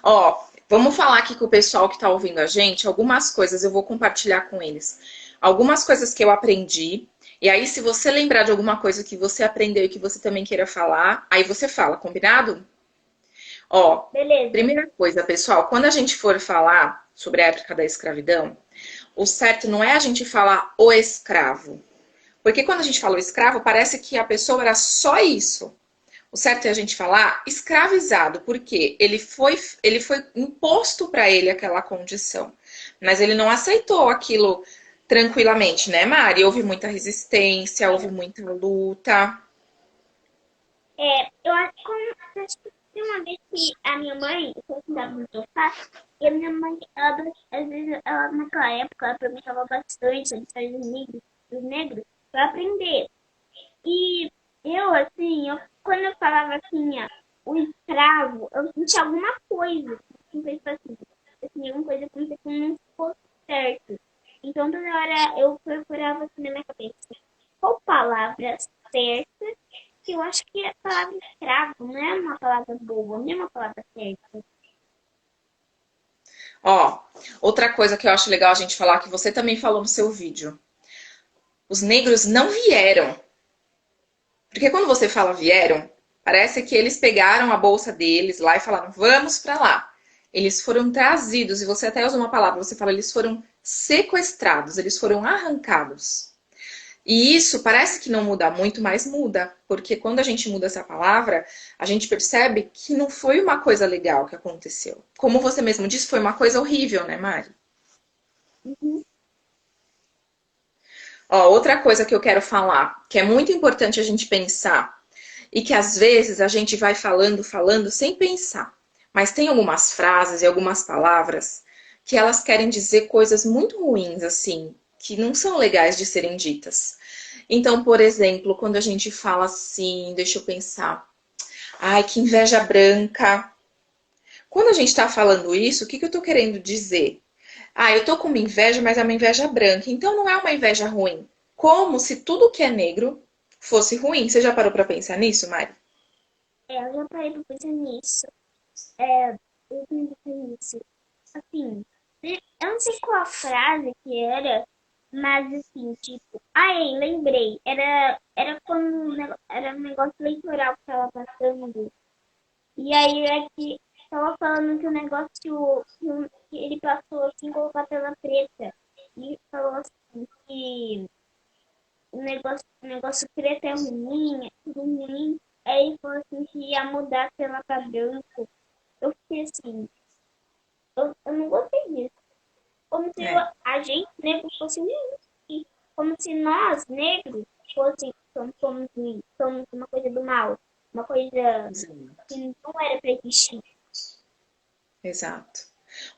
Ó, vamos falar aqui com o pessoal que tá ouvindo a gente. Algumas coisas eu vou compartilhar com eles. Algumas coisas que eu aprendi. E aí, se você lembrar de alguma coisa que você aprendeu e que você também queira falar, aí você fala, combinado? Ó, Beleza. primeira coisa, pessoal, quando a gente for falar sobre a época da escravidão, o certo não é a gente falar o escravo. Porque quando a gente fala o escravo, parece que a pessoa era só isso. O certo é a gente falar escravizado, porque ele foi imposto para ele aquela condição. Mas ele não aceitou aquilo tranquilamente, né, Mari? Houve muita resistência, houve muita luta. Acho que tem uma vez que a minha mãe, eu foi sentada no sofá, e a minha mãe, às vezes, naquela época, ela perguntava bastante sobre história dos negros para aprender. E eu, assim, quando eu falava assim, o escravo, eu sentia alguma coisa. Assim, alguma coisa que não fosse certo. Então, toda hora eu procurava assim na minha cabeça qual palavra certa, que eu acho que a palavra escravo não é uma palavra boa, não é uma palavra certa. Ó, outra coisa que eu acho legal a gente falar, que você também falou no seu vídeo. Os negros não vieram. Porque quando você fala vieram, parece que eles pegaram a bolsa deles lá e falaram, vamos para lá. Eles foram trazidos, e você até usa uma palavra, você fala, eles foram sequestrados, eles foram arrancados. E isso parece que não muda muito, mas muda, porque quando a gente muda essa palavra, a gente percebe que não foi uma coisa legal que aconteceu. Como você mesmo disse, foi uma coisa horrível, né, Mari? Uhum. Ó, outra coisa que eu quero falar, que é muito importante a gente pensar, e que às vezes a gente vai falando, falando sem pensar. Mas tem algumas frases e algumas palavras que elas querem dizer coisas muito ruins, assim, que não são legais de serem ditas. Então, por exemplo, quando a gente fala assim, deixa eu pensar, ai, que inveja branca. Quando a gente está falando isso, o que eu estou querendo dizer? Ah, eu tô com uma inveja, mas é uma inveja branca. Então não é uma inveja ruim. Como se tudo que é negro fosse ruim. Você já parou para pensar nisso, Mari? Eu já parei pra pensar nisso. É, eu pensei nisso. Assim, eu não sei qual a frase que era, mas assim, tipo, ai, lembrei. Era quando era um negócio eleitoral que tava passando. E aí é que tava falando que o negócio que ele passou assim, colocou a tela preta. E falou assim que o negócio preto é ruim, é tudo ruim. Aí ele falou assim que ia mudar a tela pra branco. Eu fiquei assim, eu não gostei disso. Como se É. a gente negro fosse ruim. E como se nós, negros, somos uma coisa do mal. Uma coisa que não era pra existir. Exato.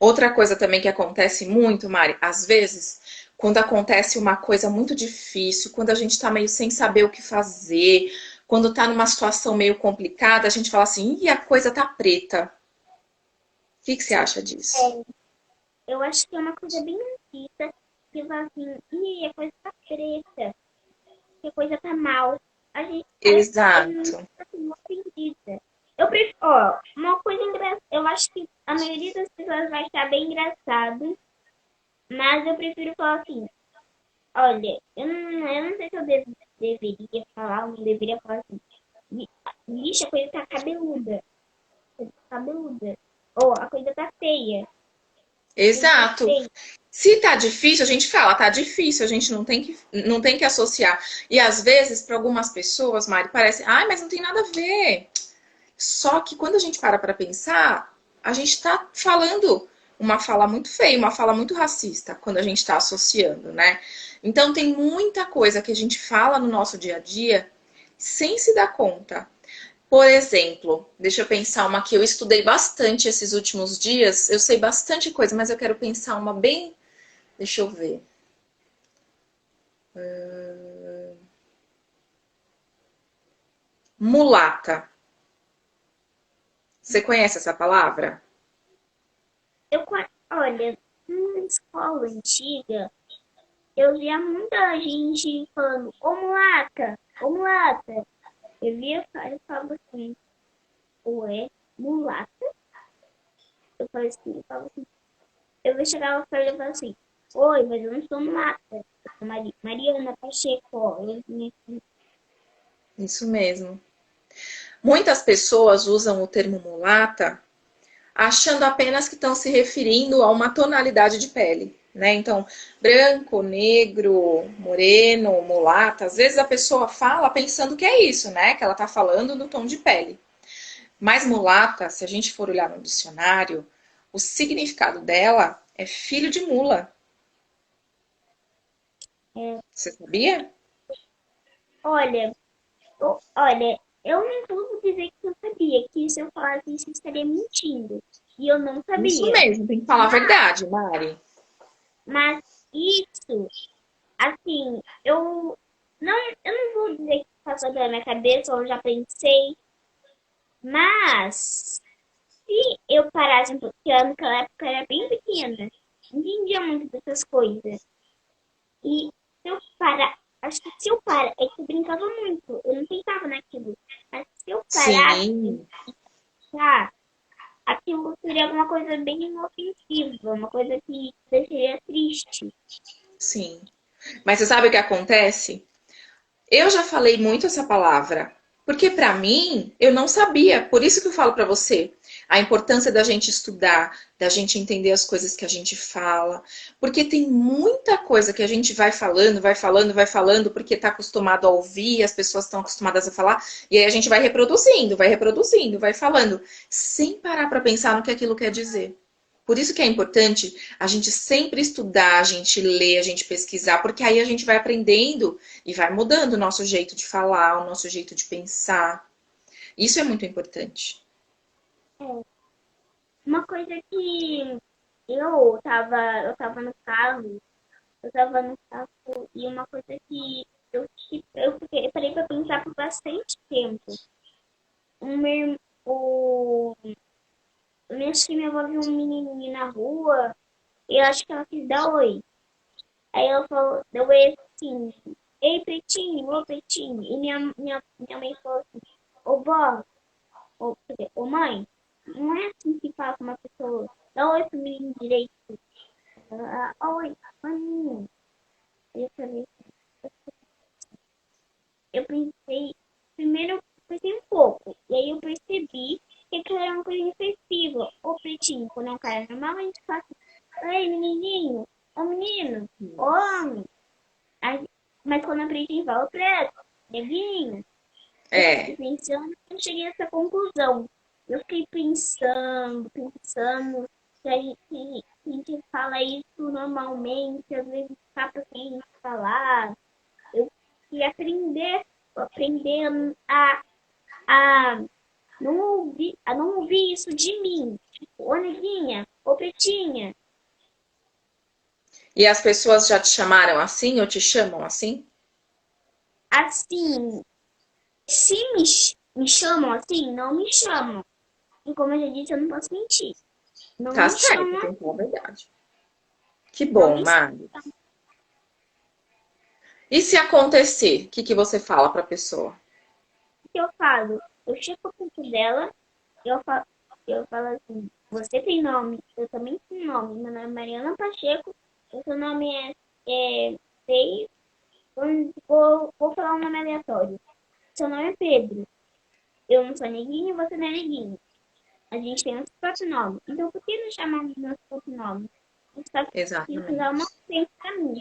Outra coisa também que acontece muito, Mari, às vezes, quando acontece uma coisa muito difícil, quando a gente tá meio sem saber o que fazer, quando tá numa situação meio complicada, a gente fala assim, ih, a coisa tá preta. O que você acha disso? É, eu acho que é uma coisa bem antiga, que fala assim, ih, a coisa tá preta, que a coisa tá mal. A gente, a gente Exato. tá sendo ofendida. Eu prefiro, ó, uma coisa engraçada, eu acho que a maioria das pessoas vai achar bem engraçado, mas eu prefiro falar assim, olha, eu não sei se deveria falar ou não deveria falar assim, "Vi- vixe, a coisa tá cabeluda, cabeluda, ou a coisa tá feia, a coisa tá Exato. feia. Se tá difícil, a gente fala, tá difícil, a gente não tem que associar. E às vezes, para algumas pessoas, Mari, parece, ai, mas não tem nada a ver. Só que quando a gente para pensar, a gente está falando uma fala muito feia, uma fala muito racista, quando a gente está associando, né? Então tem muita coisa que a gente fala no nosso dia a dia sem se dar conta. Por exemplo, deixa eu pensar uma que eu estudei bastante esses últimos dias. Eu sei bastante coisa, mas eu quero pensar uma bem. Deixa eu ver. Mulata. Você conhece essa palavra? Olha, numa escola antiga, eu via muita gente falando, ô mulata, ô mulata. Eu falava assim, ué, mulata? Eu falei assim, eu falava assim, eu chegava pra ele e falava assim, oi, mas eu não sou mulata, eu sou Mariana Pacheco, ó. Isso mesmo. Muitas pessoas usam o termo mulata achando apenas que estão se referindo a uma tonalidade de pele, né? Então, branco, negro, moreno, mulata. Às vezes a pessoa fala pensando que é isso, né? Que ela está falando do tom de pele. Mas mulata, se a gente for olhar no dicionário, o significado dela é filho de mula. É, Você sabia? olha, olha, eu não vou dizer que eu sabia, que se eu falasse isso, eu estaria mentindo. E eu não Isso sabia. mesmo, tem que falar a verdade, Mari. Mas isso, assim, eu não vou dizer que passou pela minha cabeça ou eu já pensei, mas se eu parasse um pouco, porque eu naquela época eu era bem pequena, não entendia muito dessas coisas. E se eu parar, acho que se eu parar, é que eu brincava muito, eu não pensava naquilo. Mas se eu parasse, Sim, tá, aquilo seria alguma coisa bem inofensiva, uma coisa que deixaria triste. sim. Mas você sabe o que acontece? Eu já falei muito essa palavra, porque pra mim eu não sabia, por isso que eu falo pra você. A importância da gente estudar, da gente entender as coisas que a gente fala, porque tem muita coisa que a gente vai falando, vai falando, vai falando, porque está acostumado a ouvir, as pessoas estão acostumadas a falar, e aí a gente vai reproduzindo, vai falando, sem parar para pensar no que aquilo quer dizer. Por isso que é importante a gente sempre estudar, a gente ler, a gente pesquisar, porque aí a gente vai aprendendo e vai mudando o nosso jeito de falar, o nosso jeito de pensar. Isso é muito importante. É. Uma coisa que eu tava no carro, eu tava no carro e uma coisa que eu parei pra pensar por bastante tempo. O, eu acho que minha avó viu um menininho na rua e eu acho que ela quis dar oi. Aí ela falou, deu oi assim, ei pretinho, ô pretinho. E minha mãe falou assim, ô vó, quer dizer, ô mãe, não é assim que fala com uma pessoa. Dá oi pro menino direito. Ela, oi, maninho. Aí eu falei, eu pensei, primeiro eu pensei um pouco, e aí eu percebi que aquilo era uma coisa ofensiva. Ô pretinho, quando é um cara normal, a gente fala assim, ei menininho, ô menino, ô homem. Mas quando a pretinho fala, ô preto, neguinho, eu fiquei É, pensando e eu cheguei a essa conclusão. Eu fiquei pensando, que a gente fala isso normalmente, às vezes fica sem falar. Eu queria aprender a a não ouvir isso de mim. Tipo, ô neguinha, ô pretinha. e as pessoas já te chamaram assim ou te chamam assim? Assim, se me chamam assim, não me chamam. E como eu já disse, eu não posso mentir. Não Tá me certo, chamam, tem que falar a verdade. Que não bom, me Mari. E se acontecer, o que que você fala pra pessoa? que eu falo. Eu chego perto dela, eu falo, eu falo assim, você tem nome, eu também tenho nome. Meu nome é Mariana Pacheco, o seu nome é Sei, vou falar um nome aleatório. Seu nome é Pedro. Eu não sou neguinho, você não é neguinho. A gente tem nosso próprio nome. Então por que não chamamos de nosso próprio nome? Isso dá uma Exatamente. ofensa pra mim.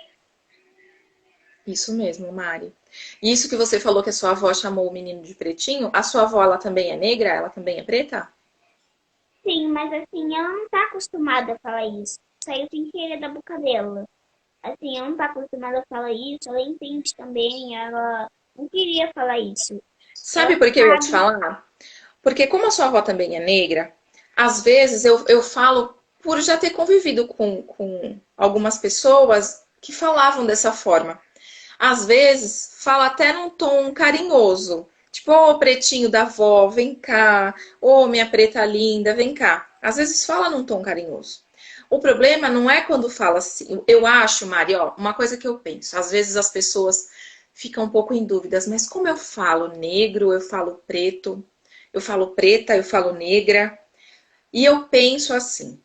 Isso mesmo, Mari. E isso que você falou que a sua avó chamou o menino de pretinho, a sua avó, ela também é negra? Ela também é preta? Sim, mas assim, ela não tá acostumada a falar isso. Saiu sem querer da boca dela. Assim, ela não tá acostumada a falar isso, ela entende também, ela não queria falar isso. Ela Sabe por que eu ia te sabe, falar? Porque como a sua avó também é negra, às vezes eu falo por já ter convivido com algumas pessoas que falavam dessa forma. Às vezes fala até num tom carinhoso. Tipo, ô pretinho da avó, vem cá. Ô minha preta linda, vem cá. Às vezes fala num tom carinhoso. O problema não é quando fala assim. Eu acho, Mari, ó, uma coisa que eu penso. Às vezes as pessoas ficam um pouco em dúvidas, mas como eu falo negro, eu falo preto, eu falo preta, eu falo negra. E eu penso assim,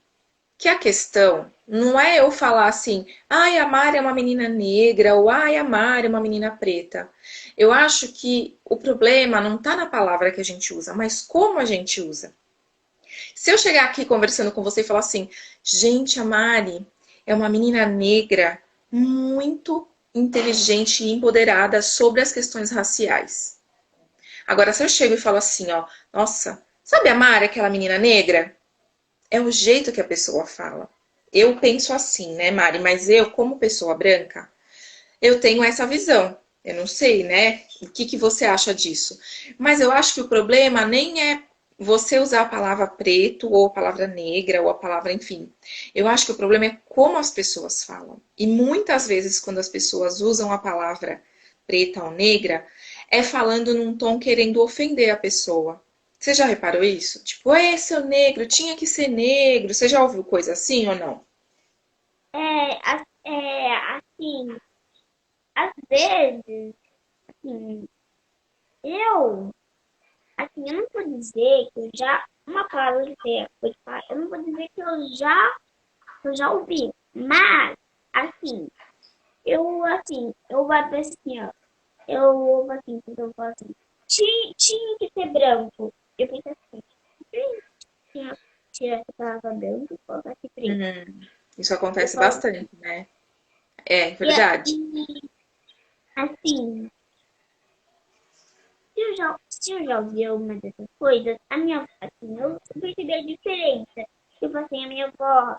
que a questão não é eu falar assim, ai, a Mari é uma menina negra, ou ai, a Mari é uma menina preta. Eu acho que o problema não está na palavra que a gente usa, mas como a gente usa. Se eu chegar aqui conversando com você e falar assim, gente, a Mari é uma menina negra muito inteligente e empoderada sobre as questões raciais. Agora, se eu chego e falo assim, ó, nossa, sabe a Mari, aquela menina negra? É o jeito que a pessoa fala. Eu penso assim, né, Mari? Mas eu, como pessoa branca, eu tenho essa visão. Eu não sei, né? O que que você acha disso? Mas eu acho que o problema nem é você usar a palavra preto ou a palavra negra ou a palavra, enfim. Eu acho que o problema é como as pessoas falam. E muitas vezes, quando as pessoas usam a palavra preta ou negra, é falando num tom querendo ofender a pessoa. Você já reparou isso? Tipo, seu negro, tinha que ser negro. Você já ouviu coisa assim ou não? assim, às vezes, assim, eu, eu não vou dizer que eu já, uma palavra que você pode falar, eu não vou dizer que eu já ouvi, mas, assim, eu bato assim, ó, eu ouvo assim, quando eu falo assim, tinha que ser branco. Eu penso assim, palavra branca e colocasse preto. Isso Eu acontece falo, bastante, né? É e verdade. assim, se eu já ouvi alguma dessas coisas, a minha, assim, eu percebi a diferença. Tipo assim, a minha avó,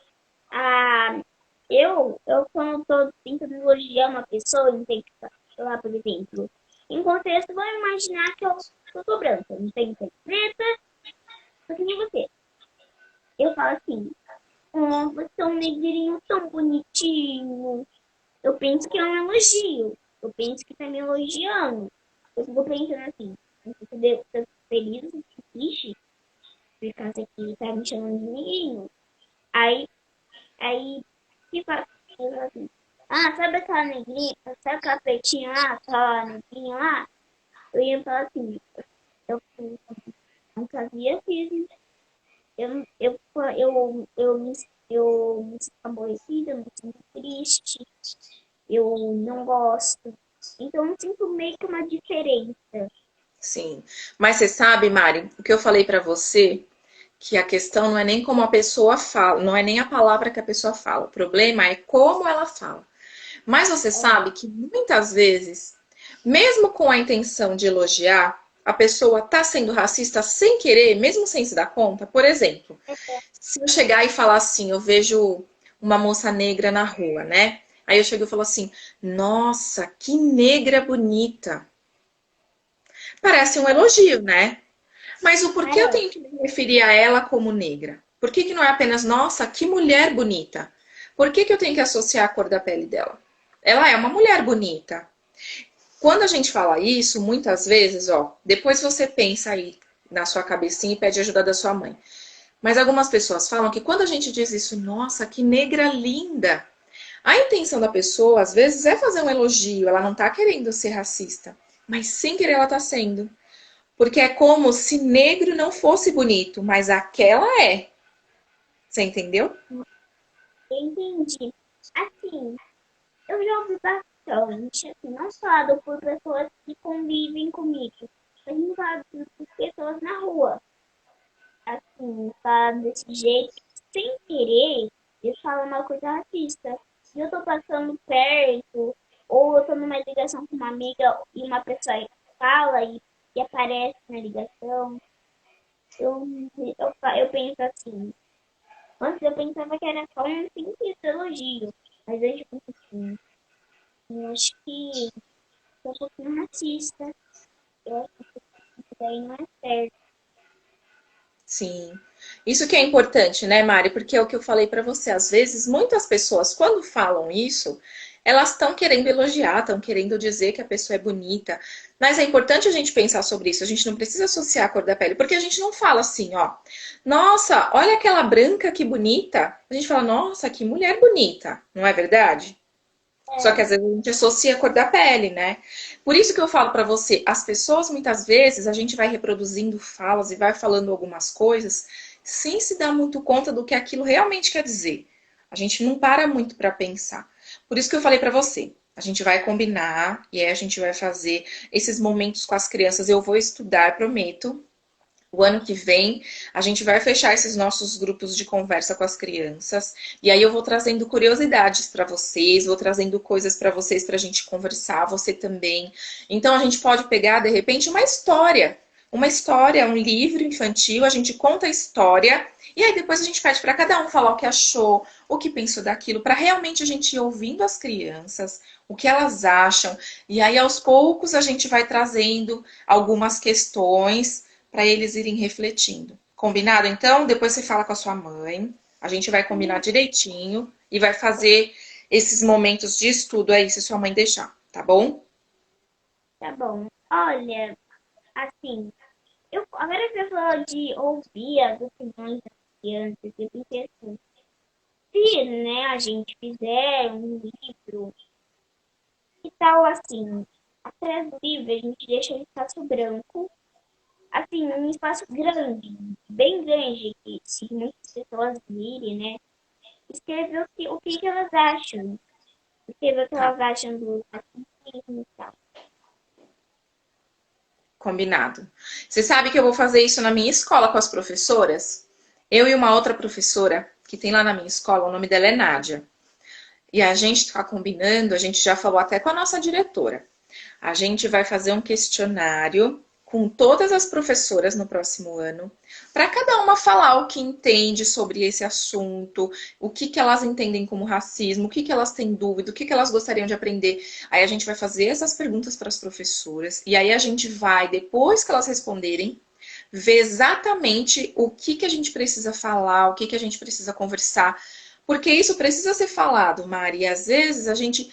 a, eu quando tô tentando elogiar uma pessoa, não tem que falar, por exemplo, em contexto, vou imaginar que eu tô branca, não tenho pele preta, só que nem você. Eu falo assim, oh, você é um negrinho tão bonitinho. Eu penso que é um elogio. Eu penso que tá me elogiando. Eu fico pensando assim, você deu tanto feliz, triste, por causa que tá me chamando de menino. Aí, que faz assim, ah, sabe aquela negrinha, sabe aquela pretinha lá, aquela negrinha lá? Eu ia falar assim, eu não fazia isso. Eu me sinto aborrecida, eu me sinto triste, eu não gosto. Então eu sinto meio que uma diferença. Sim. Mas você sabe, Mari, o que eu falei pra você, que a questão não é nem como a pessoa fala, não é nem a palavra que a pessoa fala. O problema é como ela fala. Mas você É, sabe que muitas vezes, mesmo com a intenção de elogiar, a pessoa tá sendo racista sem querer, mesmo sem se dar conta. Por exemplo, se eu chegar e falar assim, eu vejo uma moça negra na rua, né? Aí eu chego e falo assim: nossa, que negra bonita. Parece um elogio, né? Mas o porquê eu é, tenho que me referir a ela como negra? Por que, que não é apenas, nossa, que mulher bonita? Por que, que eu tenho que associar a cor da pele dela? Ela é uma mulher bonita. Quando a gente fala isso, muitas vezes, ó, depois você pensa aí na sua cabecinha e pede ajuda da sua mãe. Mas algumas pessoas falam que quando a gente diz isso, nossa, que negra linda, a intenção da pessoa, às vezes, é fazer um elogio, ela não tá querendo ser racista, mas sem querer ela tá sendo. Porque é como se negro não fosse bonito, mas aquela é. Você entendeu? entendi. Assim, eu já ouvi bastante, assim, não falado por pessoas que convivem comigo, mas não falado por pessoas na rua. Assim, falado desse jeito, sem querer, eles falam uma coisa racista. Se eu tô passando perto, ou eu tô numa ligação com uma amiga e uma pessoa fala e aparece na ligação, eu, eu penso assim. Antes eu pensava que era só um simples elogio, mas hoje eu penso assim, eu acho que é um pouquinho racista. Eu acho que isso daí não é certo. Sim. Isso que é importante, né, Mari? Porque é o que eu falei pra você. Às vezes, muitas pessoas, quando falam isso, elas estão querendo elogiar, estão querendo dizer que a pessoa é bonita. Mas é importante a gente pensar sobre isso. A gente não precisa associar a cor da pele, porque a gente não fala assim, ó. Nossa, olha aquela branca que bonita. A gente fala, nossa, que mulher bonita. Não é verdade? Só que É, às vezes a gente associa a cor da pele, né? Por isso que eu falo pra você, as pessoas muitas vezes a gente vai reproduzindo falas e vai falando algumas coisas sem se dar muito conta do que aquilo realmente quer dizer. A gente não para muito pra pensar. Por isso que eu falei pra você, a gente vai combinar e aí a gente vai fazer esses momentos com as crianças. Eu vou estudar, prometo. O ano que vem, a gente vai fechar esses nossos grupos de conversa com as crianças. E aí eu vou trazendo curiosidades para vocês, vou trazendo coisas para vocês para a gente conversar, você também. Então a gente pode pegar, de repente, uma história, um livro infantil, a gente conta a história. E aí depois a gente pede para cada um falar o que achou, o que pensou daquilo, para realmente a gente ir ouvindo as crianças, o que elas acham. E aí aos poucos a gente vai trazendo algumas questões para eles irem refletindo. Combinado? Então, depois você fala com a sua mãe, a gente vai combinar direitinho e vai fazer esses momentos de estudo aí, se sua mãe deixar, tá bom? tá bom. Olha, assim, agora que você falou de ouvir as opiniões das crianças, eu pensei assim, se, né, a gente fizer um livro, que tal assim, atrás do livro a gente deixa um espaço branco, assim, um espaço grande, bem grande, que se muitas pessoas virem, né, escrever o que elas acham, escrever o que Tá, elas acham do racismo e tal. combinado. Você sabe que eu vou fazer isso na minha escola com as professoras? Eu e uma outra professora que tem lá na minha escola, o nome dela é Nádia. E a gente está combinando, a gente já falou até com a nossa diretora. A gente vai fazer um questionário com todas as professoras no próximo ano, para cada uma falar o que entende sobre esse assunto, o que, que elas entendem como racismo, o que, que elas têm dúvida, o que, que elas gostariam de aprender. Aí a gente vai fazer essas perguntas para as professoras, e aí a gente vai, depois que elas responderem, ver exatamente o que, que a gente precisa falar, o que, que a gente precisa conversar, porque isso precisa ser falado, Mari, e às vezes a gente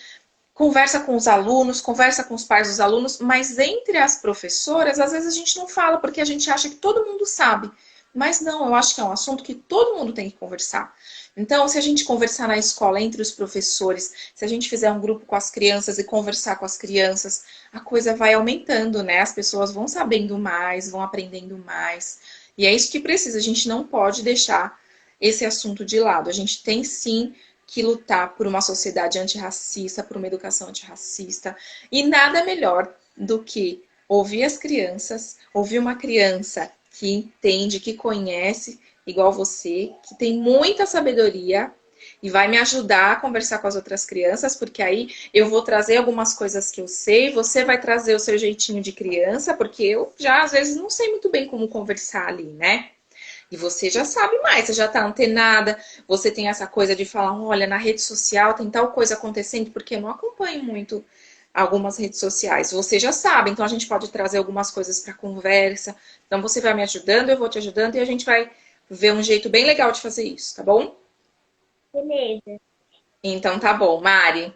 conversa com os alunos, conversa com os pais dos alunos, mas entre as professoras, às vezes a gente não fala porque a gente acha que todo mundo sabe. Mas não, eu acho que é um assunto que todo mundo tem que conversar. Então, se a gente conversar na escola entre os professores, se a gente fizer um grupo com as crianças e conversar com as crianças, a coisa vai aumentando, né? As pessoas vão sabendo mais, vão aprendendo mais. E é isso que precisa. A gente não pode deixar esse assunto de lado. A gente tem sim que lutar por uma sociedade antirracista, por uma educação antirracista. E nada melhor do que ouvir as crianças, ouvir uma criança que entende, que conhece, igual você, que tem muita sabedoria e vai me ajudar a conversar com as outras crianças, porque aí eu vou trazer algumas coisas que eu sei, você vai trazer o seu jeitinho de criança, porque eu já às vezes não sei muito bem como conversar ali, né? E você já sabe mais, você já está antenada, você tem essa coisa de falar, olha, na rede social tem tal coisa acontecendo, porque eu não acompanho muito algumas redes sociais. Você já sabe, então a gente pode trazer algumas coisas para conversa. Então você vai me ajudando, eu vou te ajudando e a gente vai ver um jeito bem legal de fazer isso, tá bom? Beleza. Então tá bom, Mari.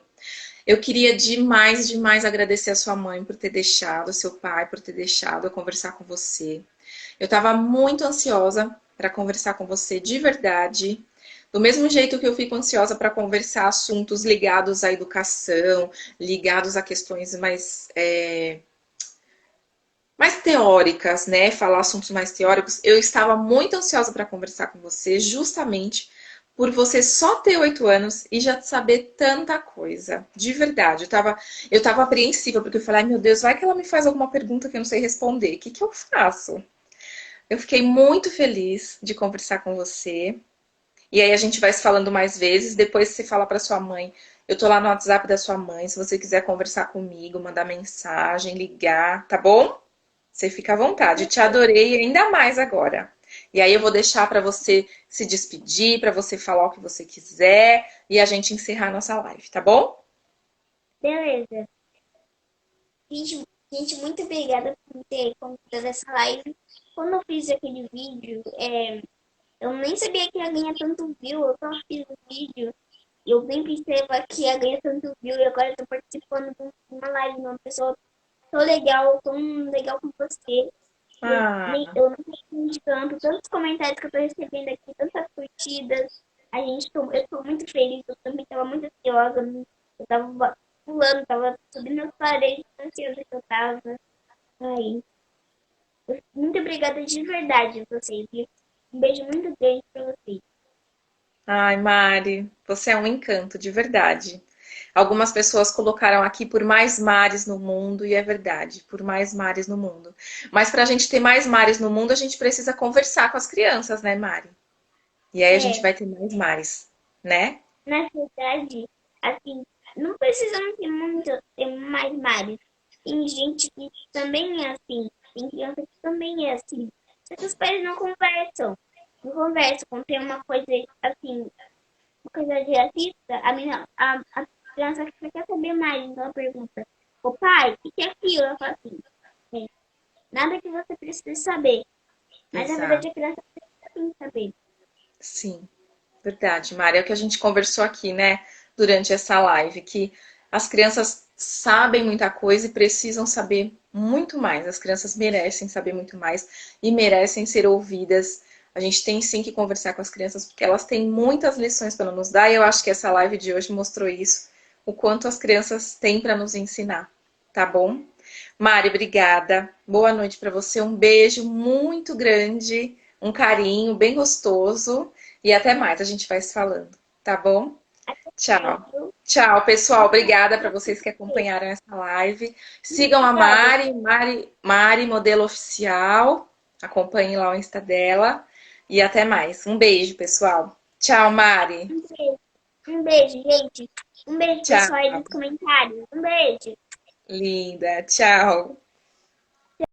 Eu queria demais, demais agradecer a sua mãe por ter deixado, seu pai por ter deixado eu conversar com você. Eu estava muito ansiosa para conversar com você de verdade. Do mesmo jeito que eu fico ansiosa para conversar assuntos ligados à educação, ligados a questões mais teóricas, né? Falar assuntos mais teóricos. Eu estava muito ansiosa para conversar com você, justamente por você só ter 8 anos e já saber tanta coisa. De verdade. Eu tava apreensiva, porque eu falei, ai meu Deus, vai que ela me faz alguma pergunta que eu não sei responder. O que que eu faço? Eu fiquei muito feliz de conversar com você. E aí a gente vai se falando mais vezes. Depois você fala para sua mãe. Eu tô lá no WhatsApp da sua mãe. Se você quiser conversar comigo, mandar mensagem, ligar, tá bom? Você fica à vontade. Te adorei ainda mais agora. E aí eu vou deixar para você se despedir, para você falar o que você quiser e a gente encerrar a nossa live, tá bom? Beleza. Muito obrigada por ter convidado essa live. Quando eu fiz aquele vídeo, eu nem sabia que ia ganhar tanto view. Eu só fiz o vídeo e eu nem pensei que ia ganhar tanto view. E agora eu tô participando de uma live de uma pessoa tão legal com você. Ah, Eu não sei de tantos comentários que eu tô recebendo aqui, tantas curtidas. Eu tô muito feliz, eu também tava muito ansiosa. Eu tava pulando, tava subindo as paredes, tão ansiosa que eu tava. Aí, muito obrigada de verdade a vocês, viu? Um beijo muito grande pra vocês. ai, Mari, você é um encanto, de verdade. Algumas pessoas colocaram aqui por mais mares no mundo, e é verdade, por mais mares no mundo. Mas para a gente ter mais mares no mundo, a gente precisa conversar com as crianças, né, Mari? E aí a gente É, vai ter mais mares, né? na verdade, assim, não precisamos ter mais mares. Tem gente que também é assim, tem criança que também é assim. Só que os pais não conversam. Não conversam. Quando tem uma coisa assim, uma coisa de racista, a criança quer saber mais, então ela pergunta, ô pai, o que é aquilo? Ela fala assim, "É, nada que você precise saber. Mas na Exato. verdade a criança precisa sim saber. Sim, verdade, Mari. É o que a gente conversou aqui, né, durante essa live, que as crianças sabem muita coisa e precisam saber muito mais. As crianças merecem saber muito mais e merecem ser ouvidas. A gente tem sim que conversar com as crianças porque elas têm muitas lições para nos dar e eu acho que essa live de hoje mostrou isso, o quanto as crianças têm para nos ensinar, tá bom? Mari, obrigada. Boa noite para você. Um beijo muito grande, um carinho bem gostoso e até mais. A gente vai se falando, tá bom? Até mais, Tchau. viu? Tchau, pessoal. Obrigada para vocês que acompanharam essa live. Muito Sigam a obrigada. Mari, Mari Modelo Oficial. Acompanhem lá o Insta dela. E até mais. Um beijo, pessoal. Tchau, Mari. Um beijo. Um beijo, gente. Um beijo, pessoal, aí Tchau. nos comentários. Um beijo. Linda. Tchau.